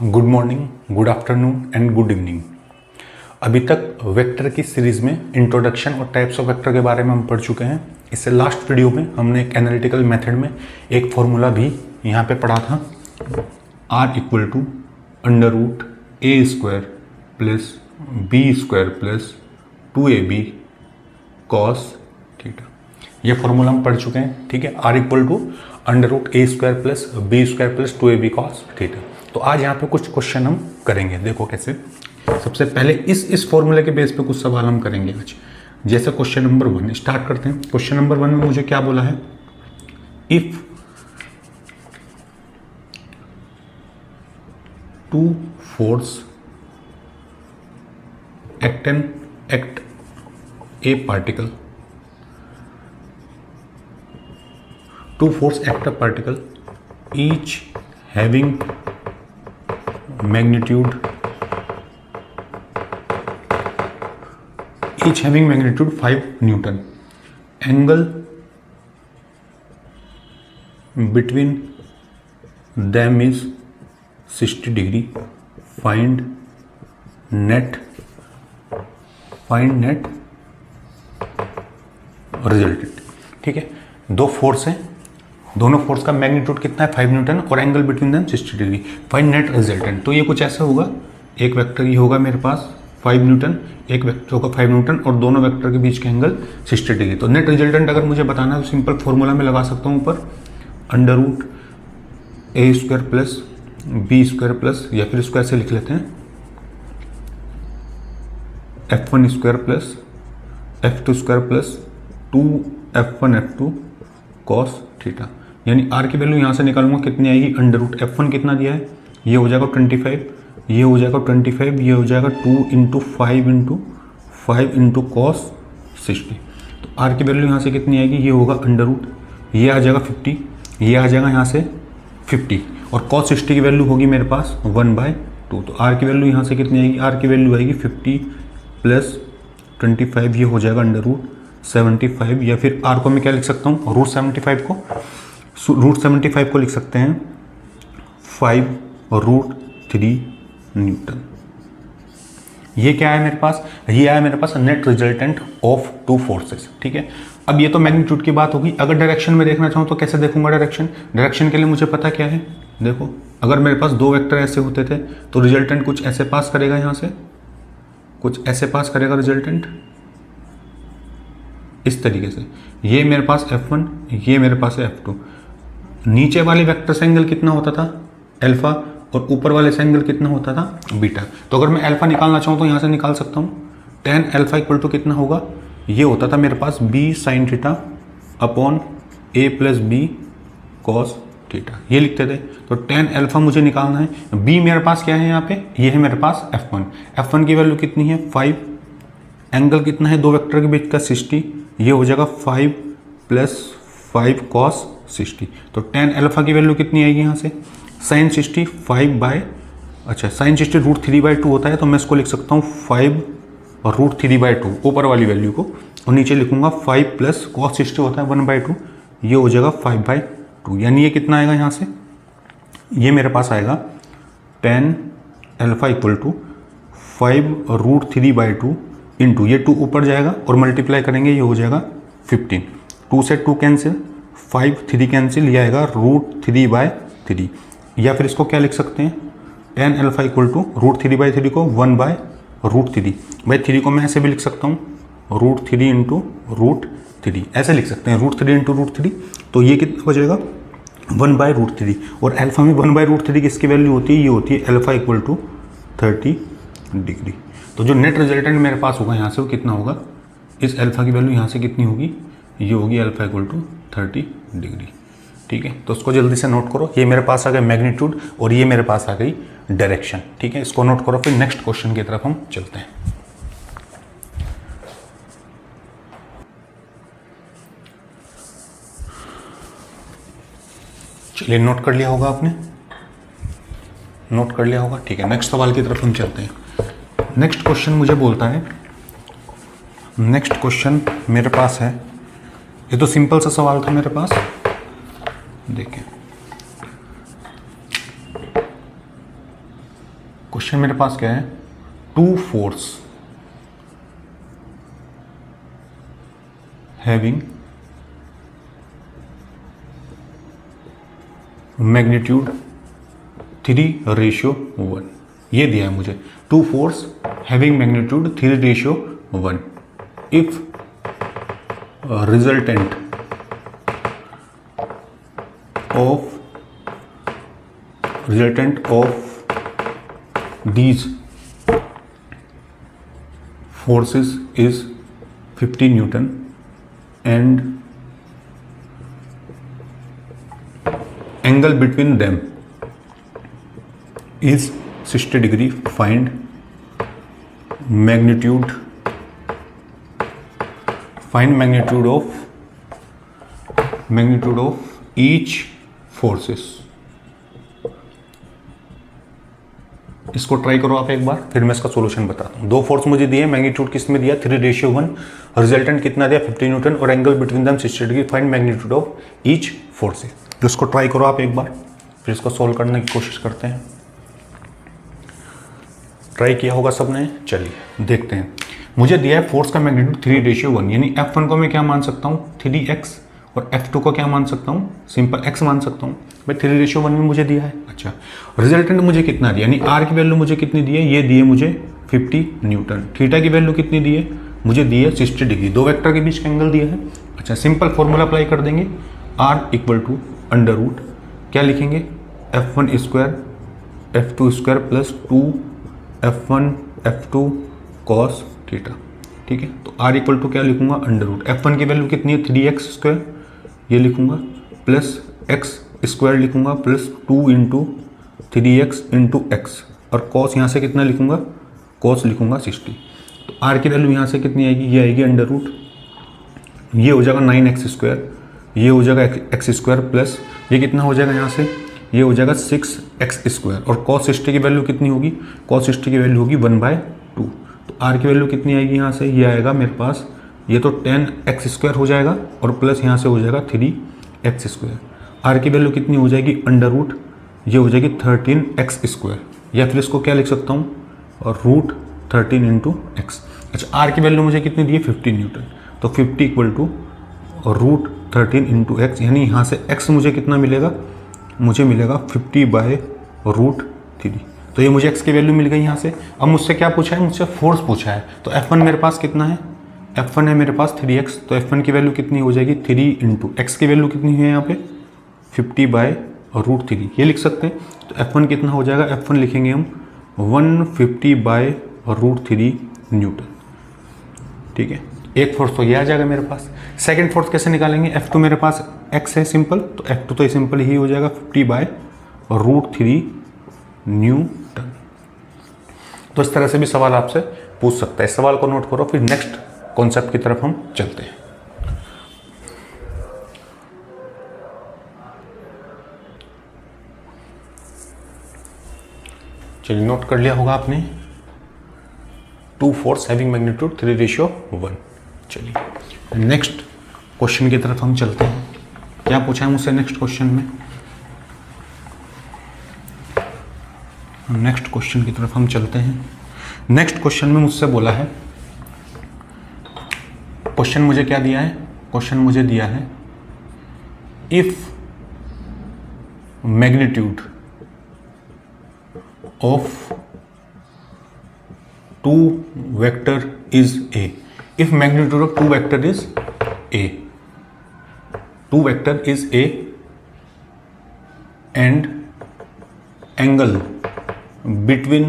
Good morning, good afternoon and good evening. अभी तक vector की सीरीज़ में इंट्रोडक्शन और टाइप्स ऑफ वेक्टर के बारे में हम पढ़ चुके हैं। इससे लास्ट वीडियो में हमने एक एनालिटिकल मेथड में एक फॉर्मूला भी यहाँ पे पढ़ा था, r equal to √a² plus b² plus 2ab cos theta. ये फॉर्मूला हम पढ़ चुके हैं, ठीक है। r equal to √a² plus b² plus 2ab cos theta. तो आज यहाँ पे कुछ क्वेश्चन हम करेंगे, देखो कैसे। सबसे पहले इस फॉर्मूले के बेस पे कुछ सवाल हम करेंगे आज। जैसे क्वेश्चन नंबर 1 स्टार्ट करते हैं। क्वेश्चन नंबर 1 में मुझे क्या बोला है, if two force act A particle, two force act a particle each having magnitude 5 Newton. Angle between them is 60 degree. Find net resultant. ठीक है, दो फोर्स हैं, दोनों फोर्स का मैग्नीट्यूड कितना है 5 न्यूटन और angle between them 60 degree. Find net resultant. तो ये कुछ ऐसा होगा, एक वेक्टर ये होगा मेरे पास 5 न्यूटन, एक वेक्टर होगा 5 न्यूटन और दोनों वेक्टर के बीच का एंगल 60 डिग्री। तो नेट रिजल्टेंट अगर मुझे बताना है तो सिंपल फॉर्मूला में लगा सकता हूँ ऊपर √a² प्लस b² प्लस, या फिर इसको ऐसे लिख लेते हैं f1² plus f2² plus 2f1 f2 cos theta. यानी r की वैल्यू यहाँ से निकालूंगा, कितनी आएगी √f1 कितना दिया है, ये हो जाएगा 25, ये हो जाएगा 25, ये हो जाएगा 2 × 5 × cos 60। तो r की वैल्यू यहाँ से कितनी आएगी, ये होगा ये आ जाएगा 50, ये आ जाएगा यहाँ से 50 और cos 60 की वैल्यू होगी मेरे पास 1/2। तो r की वैल्यू यहाँ से कितनी आएगी, r की वैल्यू आएगी 50 प्लस 25, ये हो जाएगा √75, या फिर r को मैं क्या लिख सकता हूँ, √75 को लिख सकते हैं 5√3 न्यूटन। ये क्या है मेरे पास, ये आया मेरे पास net resultant of two forces, ठीक है। अब ये तो मैग्नीट्यूड की बात होगी। अगर डायरेक्शन में देखना चाहूँ तो कैसे देखूंगा डायरेक्शन के लिए मुझे पता क्या है, देखो अगर मेरे पास दो वेक्टर ऐसे होते थे तो रिजल्टेंट कुछ ऐसे पास करेगा, यहाँ से कुछ ऐसे पास करेगा रिजल्टेंट इस तरीके से। ये मेरे पास f1, ये मेरे पास है f2। नीचे वाले वेक्टर से एंगल कितना होता था अल्फा और ऊपर वाले से एंगल कितना होता था बीटा। तो अगर मैं अल्फा निकालना चाहूँ तो यहाँ से निकाल सकता हूँ। tan अल्फा इक्वल टू कितना होगा, ये होता था मेरे पास b sin theta upon a plus b cos theta, ये लिखते थे। तो tan अल्फा मुझे निकालना है, b मेरे पास क्या है यहाँ पे, ये है मेरे पास f1 की वैल्यू कितनी है 5, एंगल कितना है दो वेक्टर के बीच का 60, ये हो जाएगा 5 प्लस 5 cos 60। तो tan अल्फा की वैल्यू कितनी आएगी यहाँ से, sin 60 sin 60 √3/2 होता है, तो मैं इसको लिख सकता हूँ 5√3/2 ऊपर वाली वैल्यू को, और नीचे लिखूंगा 5 प्लस cos 60 होता है 1/2, ये हो जाएगा 5/2। यानी ये कितना आएगा यहाँ से, ये मेरे पास आएगा tan alpha equal to 5√3/2 into ये 2 ऊपर जाएगा और मल्टीप्लाई करेंगे, ये हो जाएगा 15। 2 से 2 कैंसिल, 5 3 कैंसिल, ये आएगा √3/3। या फिर इसको क्या लिख सकते हैं, tan अल्फा इक्वल टू √3/3 को 1/√3। भाई 3 को मैं ऐसे भी लिख सकता हूँ √3 × √3, ऐसे लिख सकते हैं √3 × √3। तो ये कितना हो जाएगा 1/√3। और अल्फा में 1/√3 किसकी वैल्यू होती है, ये होती है अल्फा इक्वल टू 30 डिग्री। तो जो नेट रिजल्टेंट मेरे पास होगा यहाँ से वो कितना होगा, इस अल्फा की वैल्यू यहाँ से कितनी होगी, ये होगी अल्फा इक्वल टू 30 डिग्री, ठीक है। तो उसको जल्दी से नोट करो। ये मेरे पास आ गया मैग्नीट्यूड और ये मेरे पास आ गई डायरेक्शन, ठीक है। इसको नोट करो, फिर नेक्स्ट क्वेश्चन की तरफ हम चलते हैं। चलिए, नोट कर लिया होगा आपने, नोट कर लिया होगा, ठीक है। नेक्स्ट सवाल की तरफ हम चलते हैं। नेक्स्ट क्वेश्चन मुझे बोलता है, नेक्स्ट क्वेश्चन मेरे पास है, ये तो सिंपल सा सवाल था मेरे पास, देखें क्वेश्चन मेरे पास क्या है, टू फोर्स हैविंग मैग्नीट्यूड 3:1, ये दिया है मुझे, two force having magnitude 3:1 if resultant of these forces is 50 Newton and angle between them is 60 degree. Find magnitude of each forces. इसको ट्राई करो आप एक बार, फिर मैं इसका सॉल्यूशन बताता हूँ। दो फोर्स मुझे दिए, मैग्नीट्यूड किस में दिया 3:1, रिजल्टेंट कितना दिया 50 न्यूटन और angle between them 60 degree. Find magnitude of each force. तो इसको ट्राई करो आप एक बार, फिर इसको सॉल्व करने की कोशिश करते हैं। ट्राई किया होगा सबने, चलिए देखते हैं। मुझे दिया है फोर्स का मैग्नीट्यूड 3:1, यानी F1 को मैं क्या मान सकता हूँ 3x और F2 को क्या मान सकता हूँ, सिंपल x मान सकता हूँ भाई। 3:1 में मुझे दिया है। अच्छा, रिजल्टेंट मुझे कितना दिया, यानी r की वैल्यू मुझे कितनी दी है, ये दिए मुझे 50 न्यूटन। थीटा की वैल्यू कितनी दी है, मुझे दी है 60 डिग्री। दो वेक्टर के बीच का एंगल दिया है। अच्छा, सिंपल फॉर्मूला अप्लाई कर देंगे, r = अंडर रूट क्या लिखेंगे, F1 square F2 square plus 2F1 F2 cos theta. ठीक है, तो r = क्या लिखूंगा, अंडर रूट। F1 की वैल्यू कितनी है 3x स्क्वायर, ये लिखूंगा, प्लस x स्क्वायर लिखूंगा, प्लस 2 × 3x × x, और cos यहाँ से कितना लिखूंगा, cos लिखूंगा 60। तो r की वैल्यू यहाँ से कितनी आएगी, ये आएगी अंडर रूट, ये हो जाएगा 9x स्क्वायर, ये हो जाएगा x स्क्वायर, प्लस ये कितना हो जाएगा यहाँ से, ये हो जाएगा 6x स्क्वायर, और cos 60 की वैल्यू कितनी होगी, cos 60 की वैल्यू होगी 1/2। तो r की वैल्यू कितनी आएगी यहाँ से, ये आएगा मेरे पास, ये तो 10x स्क्वायर हो जाएगा, और प्लस यहाँ से हो जाएगा 3x स्क्वायर। r की वैल्यू कितनी हो जाएगी, अंडर रूट, ये हो जाएगी 13x स्क्वायर, या फिर इसको क्या लिख सकता हूँ, और रूट 13 × x। अच्छा, r की वैल्यू मुझे कितनी दी है 50 न्यूटन, तो 50 = रूट 13 × x, यानी यहाँ से x मुझे कितना मिलेगा, मुझे मिलेगा 50/√3। तो ये मुझे x की वैल्यू मिल गई यहाँ से। अब मुझसे क्या पूछा है, मुझसे फोर्स पूछा है। तो F1 मेरे पास कितना है, F1 है मेरे पास 3x, तो F1 की वैल्यू कितनी हो जाएगी 3 × x की वैल्यू कितनी है यहाँ पे 50/√3, ये लिख सकते हैं। तो F1 कितना हो जाएगा, F1 लिखेंगे हम 150/√3 न्यूटन। ठीक है, एक फोर्स तो ये आ जाएगा मेरे पास। सेकंड फोर्स कैसे निकालेंगे, F2 मेरे पास x है सिंपल, तो F2 तो सिंपल ही हो जाएगा 50/√3 न्यूटन। तो इस तरह से भी सवाल आपसे पूछ सकता है। इस सवाल को नोट करो, फिर नेक्स्ट कॉन्सेप्ट की तरफ हम चलते हैं। चलिए, नोट कर लिया होगा आपने, टू फोर्स हैविंग मैग्नीट्यूड 3:1। चलिए नेक्स्ट क्वेश्चन की तरफ हम चलते हैं। क्या पूछा है मुझसे नेक्स्ट क्वेश्चन में, नेक्स्ट क्वेश्चन की तरफ हम चलते हैं। नेक्स्ट क्वेश्चन में मुझसे बोला है, क्वेश्चन मुझे क्या दिया है, क्वेश्चन मुझे दिया है if magnitude of two vector is a, if magnitude of two vector is a, two vector is a and angle between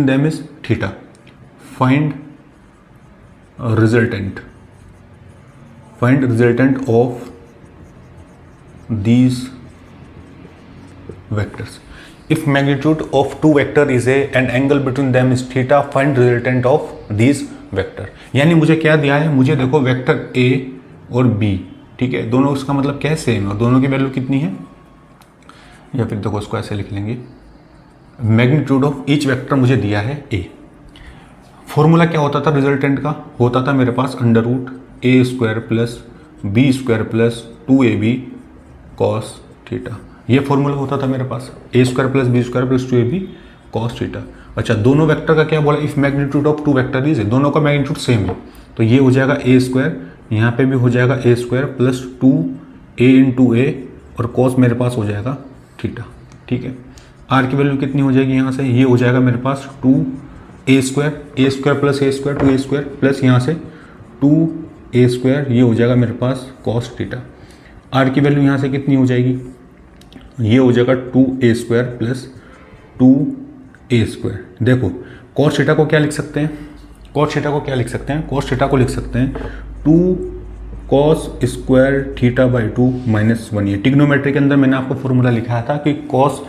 them is theta. Find resultant of these vectors. If magnitude of two vector is a and angle between them is theta, find resultant of these vector. यानी मुझे क्या दिया है, मुझे देखो vector a और b, ठीक है, दोनों उसका मतलब क्या है, सेम है, दोनों की वैल्यू कितनी है, या फिर देखो इसको ऐसे लिख लेंगे, मैग्नीट्यूड ऑफ ईच वेक्टर मुझे दिया है a। फॉर्मूला क्या होता था रिजल्टेंट का, होता था मेरे पास under root a² plus b² plus 2ab cos θ। Theta. ये फॉर्मूला होता था मेरे पास a square plus B square plus 2ab cos theta. अच्छा, दोनों वेक्टर का क्या बोला, if magnitude of two vector is, दोनों का मैग्नीट्यूड सेम है, तो ये हो जाएगा ए स्क्वायर, यहाँ पे भी हो जाएगा ए स्क्वायर प्लस 2a इंटू ए, और कॉस मेरे पास हो जाएगा थीटा। ठीक है, आर की वैल्यू कितनी हो जाएगी यहाँ से, ये हो जाएगा मेरे पास 2a square plus a square 2a square plus यहाँ से 2a स्क्वायर, ये हो जाएगा मेरे पास कॉस थीटा। आर की वैल्यू यहाँ से कितनी हो जाएगी, ये हो जाएगा 2a square plus 2a square. देखो कॉस थीटा को क्या लिख सकते हैं, कॉस थीटा को क्या लिख सकते हैं, कॉस थीटा को लिख सकते हैं 2 cos square theta by 2 minus 1। ये टिग्नोमेट्री के अंदर मैंने आपको फॉर्मूला लिखाया था कि कॉस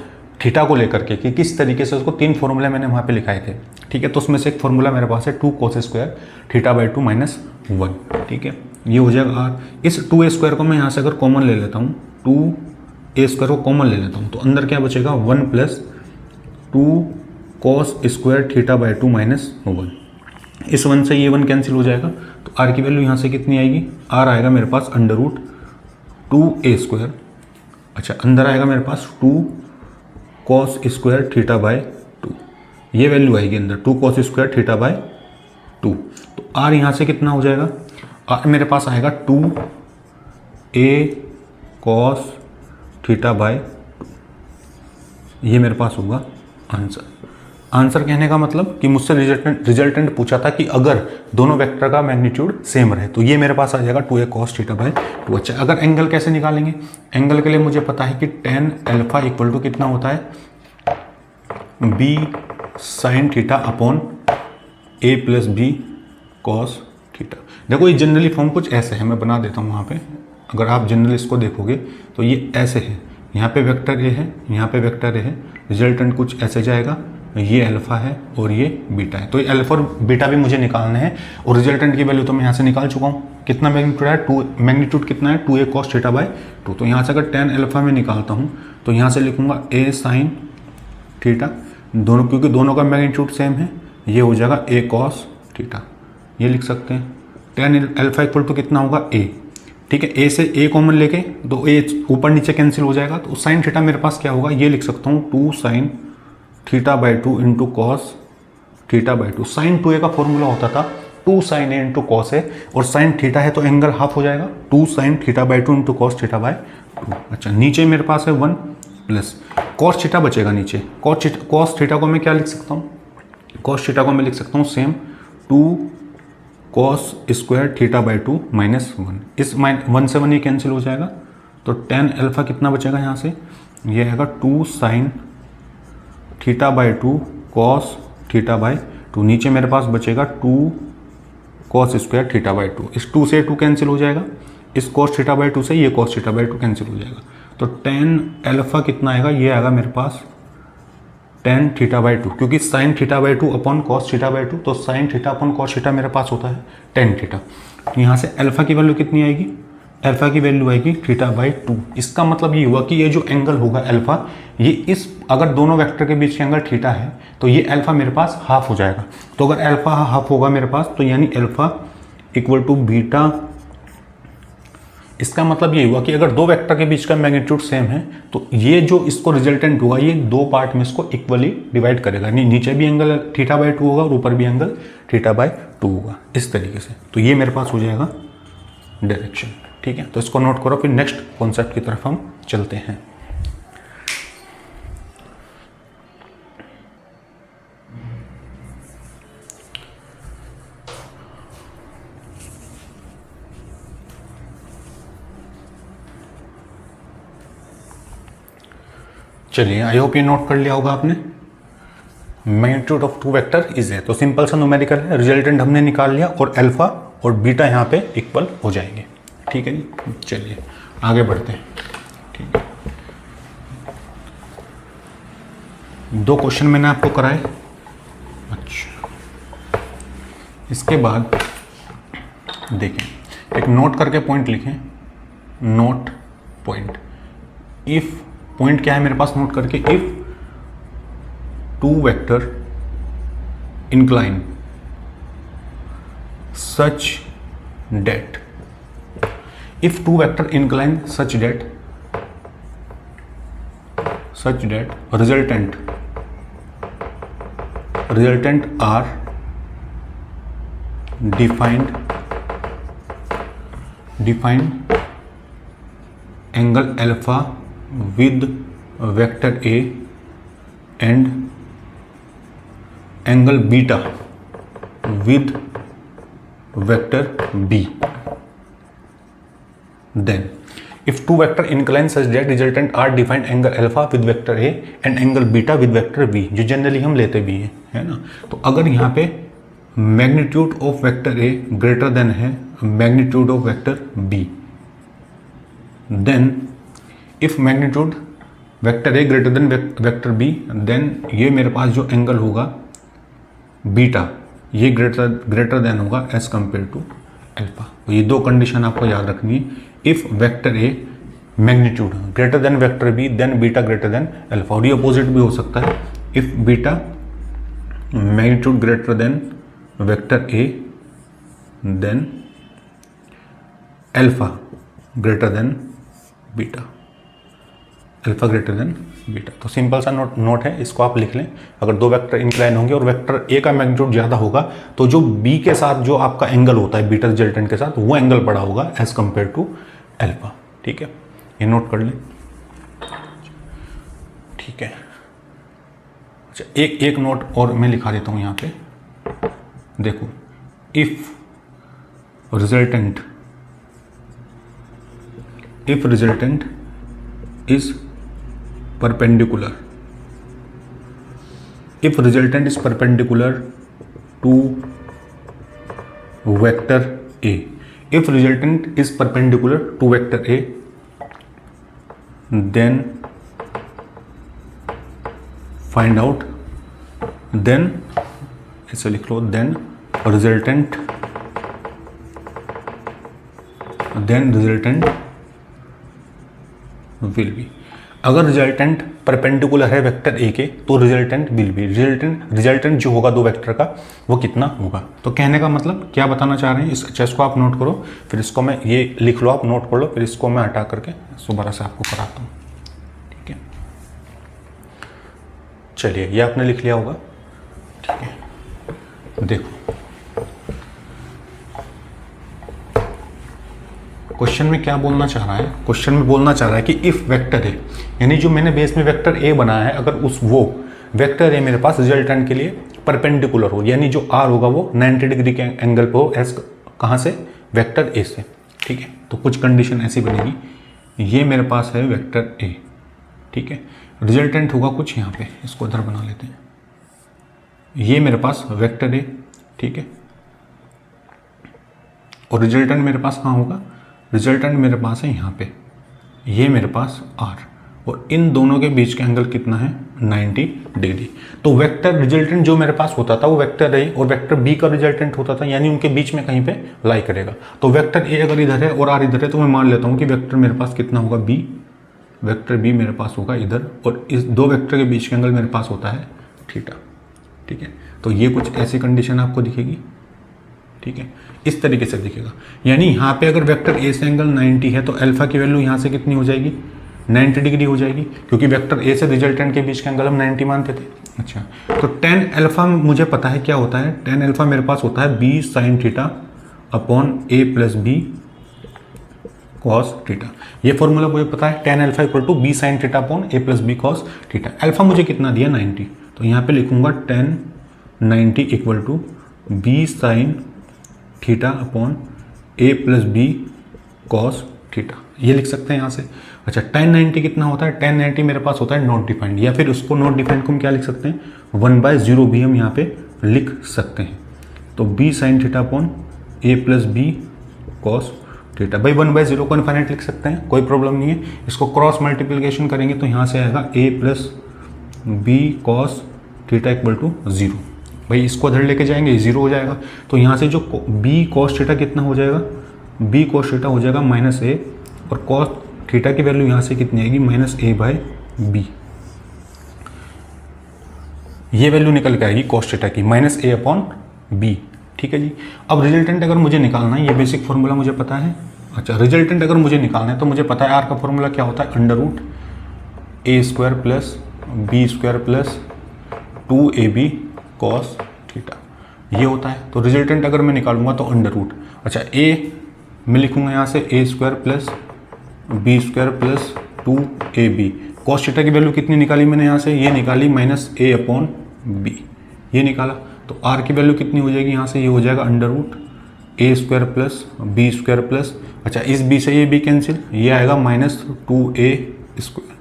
थीटा को लेकर के कि किस तरीके से उसको 3 फॉर्मूले मैंने वहाँ पे लिखाए थे। ठीक है, तो उसमें से एक फॉर्मूला मेरे पास है 2 cos square theta by 2 minus 1। ठीक है, ये हो जाएगा आर। इस 2a स्क्वायर को मैं यहाँ से अगर कॉमन ले लेता हूँ, 2a स्क्वायर को कॉमन ले लेता हूँ, तो अंदर क्या बचेगा 1 plus 2 cos square theta by 2 minus 1। इस 1 से ये 1 कैंसिल हो जाएगा, तो आर की वैल्यू यहाँ से कितनी आएगी, आर आएगा मेरे पास अंडर रूट 2a स्क्वायर। अच्छा, अंदर आएगा मेरे पास 2 कॉस स्क्वायर थीटा बाय 2, ये वैल्यू आएगी अंदर 2 कॉस स्क्वायर थीटा बाय 2। तो आर यहाँ से कितना हो जाएगा, आर मेरे पास आएगा 2a कॉस थीटा बाय 2, ये मेरे पास होगा आंसर। आंसर कहने का मतलब कि मुझसे रिजल्टेंट पूछा था कि अगर दोनों वेक्टर का मैग्नीट्यूड सेम रहे, तो ये मेरे पास आ जाएगा 2a कॉस थीटा बाय 2। अच्छा, अगर एंगल कैसे निकालेंगे, एंगल के लिए मुझे पता है कि tan अल्फा इक्वल टू कितना होता है, b sine theta upon a plus B cos theta. देखो ये जनरली फॉर्म कुछ ऐसे है, मैं बना देता हूँ वहाँ पे। अगर आप जनरल इसको देखोगे तो ये ऐसे है, यहाँ पे वेक्टर a है, यहाँ पे वेक्टर a है, रिजल्टेंट कुछ ऐसे जाएगा, ये अल्फा है और ये बीटा है। तो ये अल्फा और बीटा भी मुझे निकालने हैं, और रिजल्टेंट की वैल्यू तो मैं यहाँ से निकाल चुका हूँ। कितना मैग्नीट्यूड है, 2 मैग्नीट्यूड कितना है 2a कॉस थीटा बाय 2। तो यहाँ से अगर tan अल्फा में निकालता हूँ तो यहाँ से लिखूँगा a साइन थीटा, दोनों क्योंकि दोनों का मैग्नीट्यूड सेम है, ये हो जाएगा a कॉस थीटा, ये लिख सकते हैं। tan अल्फा इक्वल टू कितना होगा a। ठीक है, a से a कॉमन लेके तो a ऊपर नीचे कैंसिल हो जाएगा, तो साइन थीटा मेरे पास क्या होगा, ये लिख सकता हूँ 2 sine theta by 2 into cos theta by 2। Sine 2a का फॉर्मूला होता था 2 sine a into cos a, और साइन थीटा है तो एंगल हाफ हो जाएगा, 2 sine theta by 2 into cos theta by 2। अच्छा, नीचे मेरे पास है 1 प्लस कॉस थीटा बचेगा नीचे, कॉस थीटा को मैं क्या लिख सकता हूँ, कॉस थीटा को मैं लिख सकता हूँ same 2 cos square theta by 2 minus 1। इस 1 से 1 ये कैंसिल हो जाएगा, तो tan अल्फा कितना बचेगा यहाँ से, ये आएगा 2 sine theta by 2 cos theta by 2। नीचे मेरे पास बचेगा 2 कॉस स्क्वायर थीटा बाई 2। इस 2 से 2 कैंसिल हो जाएगा, इस कॉस थीटा बाई 2 से ये कॉस थीटा बाई 2 कैंसिल हो जाएगा, तो tan अल्फा कितना आएगा, ये आएगा मेरे पास tan थीटा बाई 2, क्योंकि sign theta by 2 upon cos theta by 2, तो sign theta upon cos theta मेरे पास होता है tan थीटा। यहाँ से अल्फा की वैल्यू कितनी आएगी, अल्फा की वैल्यू आएगी थीटा बाई 2। इसका मतलब ये हुआ कि ये जो एंगल होगा अल्फा, ये इस अगर दोनों वेक्टर के बीच के एंगल थीटा है तो ये अल्फा मेरे पास हाफ हो जाएगा। तो अगर अल्फा हाफ होगा मेरे पास, तो यानी अल्फा इक्वल टू बीटा। इसका मतलब ये हुआ कि अगर दो वेक्टर के बीच का मैग्नीट्यूड सेम है तो ये जो इसको रिजल्टेंट होगा, ये दो पार्ट में इसको इक्वली डिवाइड करेगा, नीचे भी एंगल थीटा बाई 2 होगा और ऊपर भी एंगल थीटा बाई 2 होगा, इस तरीके से। तो ये मेरे पास हो जाएगा डायरेक्शन। ठीक है, तो इसको नोट करो, फिर नेक्स्ट कॉन्सेप्ट की तरफ हम चलते हैं। चलिए, आई होप ये नोट कर लिया होगा आपने। Magnitude of two vector is है, तो सिंपल सा न्यूमेरिकल है, रिजल्टेंट हमने निकाल लिया और अल्फा और बीटा यहाँ पे इक्वल हो जाएंगे। ठीक है जी, चलिए आगे बढ़ते हैं। ठीक है, 2 क्वेश्चन मैंने आपको कराए। अच्छा, इसके बाद देखें, एक नोट करके पॉइंट लिखें, नोट पॉइंट। इफ पॉइंट क्या है मेरे पास, नोट करके, if two vector incline such that, if two vector incline such that such that resultant are defined angle alpha with vector A and angle beta with vector B. Then if two vector incline such that resultant are defined angle alpha with vector A and angle beta with vector B, जो generally हम लेते भी हैं, है ना। तो अगर यहाँ पे magnitude of vector a greater than है magnitude of vector b, then if magnitude vector a greater than vector b, then ये मेरे पास जो एंगल होगा बीटा ये ग्रेटर देन होगा एज कंपेयर टू अल्फा। तो ये दो कंडीशन आपको याद रखनी है। If vector a magnitude greater than vector b, then beta greater than alpha. और ये अपोजिट भी हो सकता है, if beta magnitude greater than vector a, then alpha greater than beta, alpha greater than beta. तो सिंपल सा note है, इसको आप लिख लें। अगर दो वेक्टर इंक्लाइन होंगे और वेक्टर ए का मैग्नीट्यूड ज़्यादा होगा तो जो बी के साथ जो आपका एंगल होता है बीटा रिजल्टेंट के साथ, वो एंगल बड़ा होगा एज कंपेयर टू अल्फा। ठीक है, ये नोट कर लें। ठीक है, अच्छा एक नोट और मैं लिखा देता हूँ यहाँ पे। देखो, if resultant is perpendicular, if resultant is perpendicular to vector A, if resultant is perpendicular to vector A, then find out, then ऐसे लिख लो, then resultant विल बी। अगर रिजल्टेंट परपेंडिकुलर है वेक्टर ए के तो रिजल्टेंट विल बी, रिजल्टेंट जो होगा दो vector का वो कितना होगा। तो कहने का मतलब क्या बताना चाह रहे हैं, इस चेस को आप नोट करो, फिर इसको मैं ये लिख लो, आप नोट कर लो, फिर इसको मैं हटा करके दोबारा से आपको कराता हूँ। ठीक है, चलिए ये आपने लिख लिया होगा। ठीक है, देखो क्वेश्चन में क्या बोलना चाह रहा है, क्वेश्चन में बोलना चाह रहा है कि इफ वेक्टर है, यानी जो मैंने बेस में वेक्टर ए बनाया है, अगर उस वो वेक्टर ए मेरे पास रिजल्टेंट के लिए परपेंडिकुलर हो, यानी जो आर होगा वो 90 डिग्री के एंगल पे हो, एस कहाँ से, वेक्टर ए से। ठीक है, तो कुछ कंडीशन ऐसी बनेगी, ये मेरे पास है वेक्टर ए, ठीक है, रिजल्टेंट होगा कुछ यहाँ पे, इसको इधर बना लेते हैं, ये मेरे पास वेक्टर ए, ठीक है, और रिजल्टेंट मेरे पास कहाँ होगा, रिजल्टेंट मेरे पास है यहाँ पे, ये मेरे पास आर, और इन दोनों के बीच का एंगल कितना है, 90 डिग्री। तो वेक्टर रिजल्टेंट जो मेरे पास होता था वो वेक्टर ए और वेक्टर बी का रिजल्टेंट होता था, यानी उनके बीच में कहीं पे लाई करेगा। तो वेक्टर ए अगर इधर है और आर इधर है तो मैं मान लेता हूँ कि वेक्टर मेरे पास कितना होगा, बी, वेक्टर बी मेरे पास होगा इधर, और इस दो वेक्टर के बीच का एंगल मेरे पास होता है थीटा। ठीक है, तो ये कुछ ऐसी कंडीशन आपको दिखेगी। ठीक है, इस तरीके से दिखेगा, यानी यहाँ पे अगर वेक्टर ए से एंगल 90 है तो अल्फा की वैल्यू यहाँ से कितनी हो जाएगी, 90 डिग्री हो जाएगी, क्योंकि वेक्टर ए से रिजल्टेंट के बीच का एंगल हम 90 मानते थे। अच्छा, तो tan अल्फा मुझे पता है क्या होता है, tan अल्फा मेरे पास होता है b sin theta upon a plus B cos theta. ये फॉर्मूला मुझे पता है, tan alpha equal to b sin theta upon a plus B cos theta. Alpha मुझे कितना दिया, 90, तो यहाँ पे लिखूंगा tan 90 equal to b sin theta upon a plus B cos theta, ये लिख सकते हैं यहाँ से। अच्छा, tan 90 कितना होता है, tan 90 मेरे पास होता है नॉट डिफाइंड, या फिर उसको नॉट डिफाइंड को हम क्या लिख सकते हैं, 1/0 भी हम यहाँ पे लिख सकते हैं। तो b sin theta upon a plus B cos theta, भाई 1/0 को इनफाइनाइट लिख सकते हैं, कोई प्रॉब्लम नहीं है। इसको क्रॉस मल्टीप्लिकेशन करेंगे तो यहाँ से आएगा a plus B cos theta equal to 0। भाई इसको इधर लेके जाएंगे, 0 हो जाएगा, तो यहाँ से जो b कॉस थीटा कितना हो जाएगा, b कॉस थीटा हो जाएगा -a, और कॉस थीटा की वैल्यू यहाँ से कितनी आएगी, -a/b। ये वैल्यू निकल के आएगी कॉस थीटा की, -a/b। ठीक है जी। अब रिजल्टेंट अगर मुझे निकालना है, ये बेसिक फॉर्मूला मुझे पता है। अच्छा, रिजल्टेंट अगर मुझे निकालना है तो मुझे पता है आर का फॉर्मूला क्या होता है, under root a square plus B square plus 2ab cos theta, ये होता है। तो रिजल्टेंट अगर मैं निकालूंगा तो अंडर रूट, अच्छा ए मैं लिखूंगा यहाँ से a square plus B square plus 2ab। Cos theta की वैल्यू कितनी निकाली मैंने यहाँ से, ये निकाली -a/b, ये निकाला। तो r की वैल्यू कितनी हो जाएगी यहाँ से, ये हो जाएगा under root a square plus B square plus, अच्छा इस b से ये b कैंसिल, ये आएगा -2a स्क्वायर,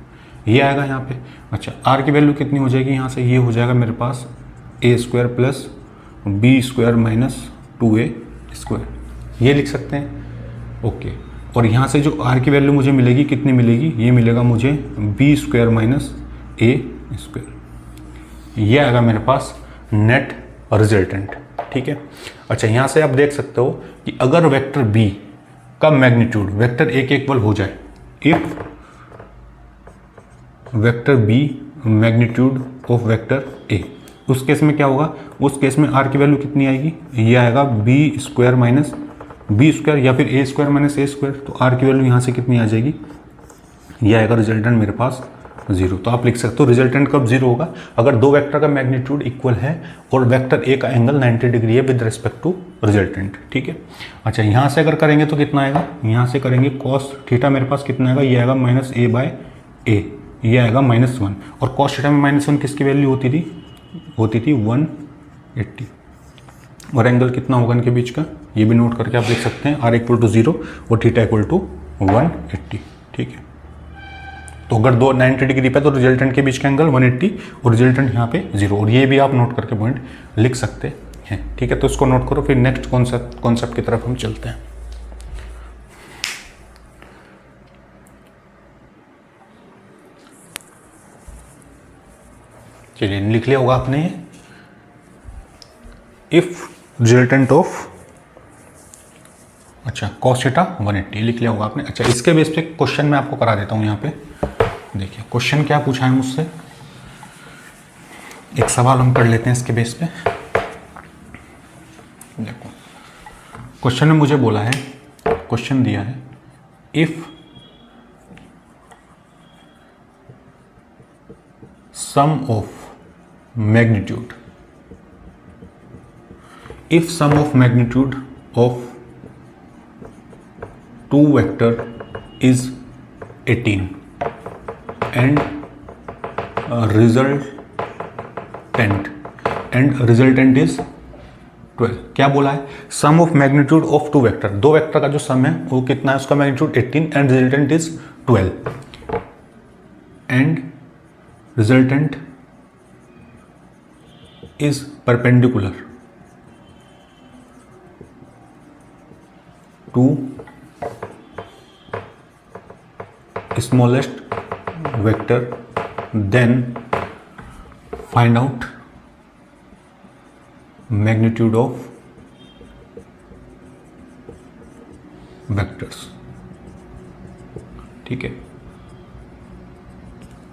ये आएगा यहाँ पे। अच्छा r की वैल्यू कितनी हो जाएगी यहाँ से, ये हो जाएगा मेरे पास a square plus B square minus 2a square, ये लिख सकते हैं। ओके, और यहाँ से जो r की वैल्यू मुझे मिलेगी कितनी मिलेगी, ये मिलेगा मुझे b square minus a square, ये आएगा मेरे पास नेट रिजल्टेंट। ठीक है, अच्छा यहाँ से आप देख सकते हो कि अगर वेक्टर b का मैग्नीट्यूड वेक्टर a के इक्वल हो जाए, if vector b magnitude of vector a, उस केस में क्या होगा, उस केस में r की वैल्यू कितनी आएगी, ये आएगा b square minus b square या फिर a square minus a square. तो r की वैल्यू यहाँ से कितनी आ जाएगी, ये आएगा रिजल्टेंट मेरे पास 0। तो आप लिख सकते हो रिजल्टेंट कब 0 होगा, अगर दो वेक्टर का मैग्नीट्यूड इक्वल है और वेक्टर ए का एंगल 90 डिग्री है विद रिस्पेक्ट टू रिजल्टेंट। ठीक है, अच्छा यहाँ से अगर करेंगे तो कितना आएगा, यहाँ से करेंगे कॉस थीटा मेरे पास कितना आएगा, ये आएगा -a/a, ये आएगा -1, और कॉस थीटा में -1 किसकी वैल्यू होती थी 180, और एंगल कितना होगा इनके बीच का, ये भी नोट करके आप देख सकते हैं, r = 0 और थीटा = 180। ठीक है, तो अगर दो 90 डिग्री पे तो रिजल्टेंट के बीच का एंगल 180 और रिजल्टेंट यहाँ पे 0, और ये भी आप नोट करके पॉइंट लिख सकते हैं। ठीक है, तो इसको नोट करो, फिर नेक्स्ट कॉन्सेप्ट की तरफ हम चलते हैं। चलिए लिख लिया होगा आपने, इफ रिजल्टेंट ऑफ, अच्छा कॉस थीटा 180 लिख लिया होगा आपने। अच्छा इसके बेस पे क्वेश्चन मैं आपको करा देता हूँ। यहाँ पे देखिए क्वेश्चन क्या पूछा है मुझसे, एक सवाल हम कर लेते हैं इसके बेस पे। देखो क्वेश्चन में मुझे बोला है, क्वेश्चन दिया है if sum of magnitude, if sum of magnitude of two vector is 18 and resultant is 12, क्या बोला है, sum of magnitude of two vector, दो वेक्टर का जो सम है वो कितना है, उसका magnitude 18 and resultant is 12, and resultant is perpendicular to smallest vector, then find out magnitude of vectors। ठीक है,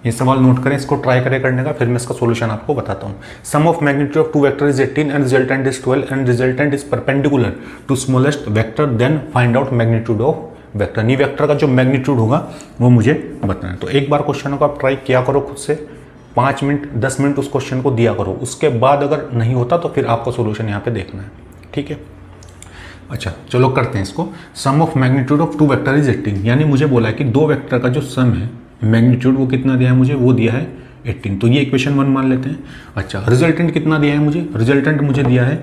ये सवाल नोट करें, इसको ट्राई करें करने का, फिर मैं इसका सॉल्यूशन आपको बताता हूँ। Sum of magnitude of two vector is 18 and resultant is 12 and resultant is perpendicular to smallest vector, then find out magnitude of vector. नी वेक्टर का जो मैग्नीट्यूड होगा वो मुझे बताना है। तो एक बार क्वेश्चन को आप ट्राई किया करो खुद से, 5 मिनट 10 मिनट उस क्वेश्चन को दिया करो, उसके बाद अगर नहीं होता तो फिर आपको सोल्यूशन यहाँ पे देखना है। ठीक है, अच्छा चलो करते हैं इसको। Sum of magnitude of two vector is 18, यानी मुझे बोला है कि दो वेक्टर का जो सम है मैग्नीट्यूड वो कितना दिया है मुझे, वो दिया है 18, तो ये इक्वेशन 1 मान लेते हैं। अच्छा रिजल्टेंट कितना दिया है मुझे, रिजल्टेंट मुझे दिया है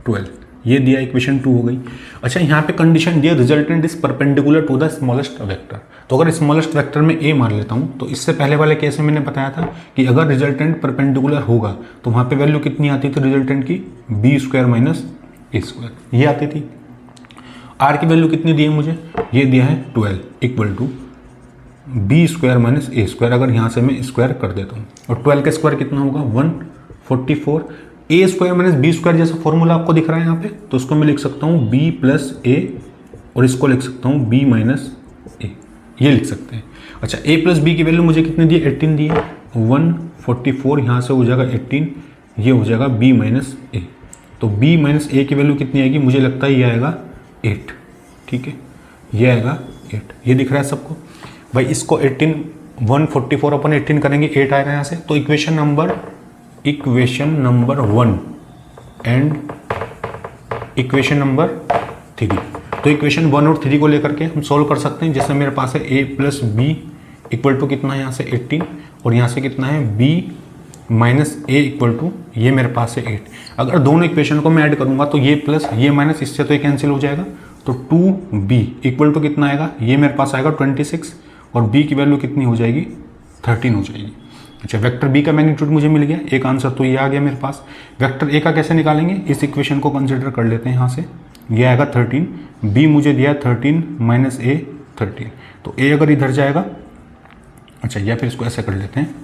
12, ये दिया इक्वेशन 2 हो गई। अच्छा यहाँ पे कंडीशन दिया resultant is perpendicular to the smallest vector, तो अगर स्मॉलेस्ट वेक्टर में ए मान लेता हूँ, तो इससे पहले वाले केस में मैंने बताया था कि अगर रिजल्टेंट परपेंडिकुलर होगा तो वहाँ पे वैल्यू कितनी आती थी रिजल्टेंट की, B square minus a square, ये आती थी। आर की वैल्यू कितनी दी है मुझे, ये दिया है 12 equal to b square minus a square, अगर यहाँ से मैं स्क्वायर कर देता हूँ, और 12 का स्क्वायर कितना होगा 144, ए स्क्वायर माइनस बी स्क्वायर जैसा फॉर्मूला आपको दिख रहा है यहाँ पे, तो उसको मैं लिख सकता हूँ बी प्लस ए, और इसको लिख सकता हूँ बी माइनस ए, ये लिख सकते हैं। अच्छा ए प्लस बी की वैल्यू मुझे कितनी दी है, 18 दी है, 144 यहाँ से हो जाएगा 18, ये हो जाएगा बी माइनस ए, तो बी माइनस ए की वैल्यू कितनी आएगी, मुझे लगता है ये आएगा 8, ठीक है, ये आएगा 8, ये दिख रहा है सबको। भाई इसको 18 144/18 करेंगे, 8 आएगा यहाँ से। तो equation number 1 and equation number 3, तो इक्वेशन 1 और 3 को लेकर के हम सॉल्व कर सकते हैं। जैसे मेरे पास है a + b इक्वल टू कितना है यहाँ से 18, और यहाँ से कितना है b - a इक्वल टू ये मेरे पास है 8। अगर दोनों इक्वेशन को मैं ऐड करूँगा तो ये प्लस ये माइनस, इससे तो ये कैंसिल हो जाएगा। तो 2b इक्वल टू कितना आएगा, ये मेरे पास आएगा 26, और b की वैल्यू कितनी हो जाएगी 13 हो जाएगी। अच्छा, वेक्टर b का मैग्नीट्यूड मुझे मिल गया, एक आंसर तो ये आ गया मेरे पास। वेक्टर a का कैसे निकालेंगे, इस इक्वेशन को कंसिडर कर लेते हैं यहाँ से। ये आएगा 13, b मुझे दिया 13 - a 13, तो a अगर इधर जाएगा, अच्छा या फिर इसको ऐसे कर लेते हैं,